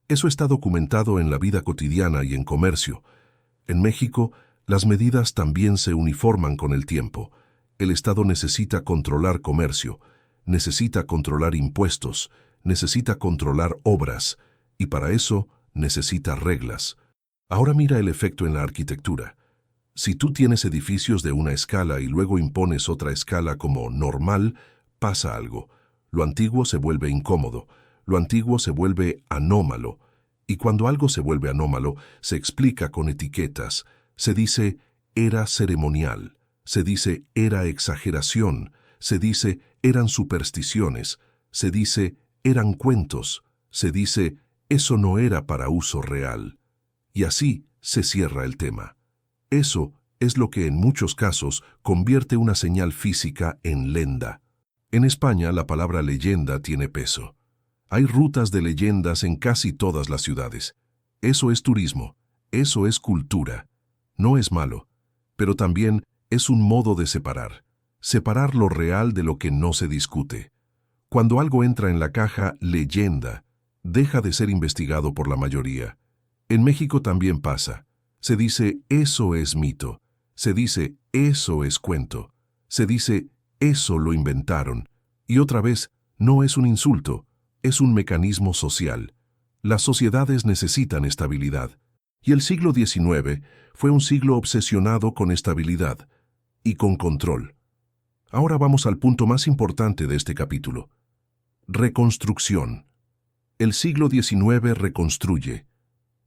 Eso está documentado en la vida cotidiana y en comercio. En México, las medidas también se uniforman con el tiempo. El Estado necesita controlar comercio, necesita controlar impuestos, necesita controlar obras, y para eso necesita reglas. Ahora mira el efecto en la arquitectura. Si tú tienes edificios de una escala y luego impones otra escala como normal, pasa algo. Lo antiguo se vuelve incómodo, lo antiguo se vuelve anómalo. Y cuando algo se vuelve anómalo, se explica con etiquetas. Se dice era ceremonial, se dice era exageración, se dice eran supersticiones, se dice, eran cuentos, se dice, eso no era para uso real. Y así se cierra el tema. Eso es lo que en muchos casos convierte una señal física en lenda. En España la palabra leyenda tiene peso. Hay rutas de leyendas en casi todas las ciudades. Eso es turismo, eso es cultura. No es malo, pero también es un modo de separar lo real de lo que no se discute. Cuando algo entra en la caja leyenda, deja de ser investigado por la mayoría. En México también pasa. Se dice, eso es mito. Se dice, eso es cuento. Se dice, eso lo inventaron. Y otra vez, no es un insulto, es un mecanismo social. Las sociedades necesitan estabilidad. Y el siglo XIX fue un siglo obsesionado con estabilidad y con control. Ahora vamos al punto más importante de este capítulo. Reconstrucción. El siglo XIX reconstruye.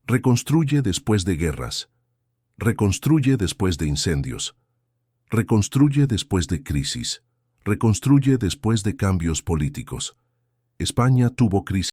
Reconstruye después de guerras. Reconstruye después de incendios. Reconstruye después de crisis. Reconstruye después de cambios políticos. España tuvo crisis.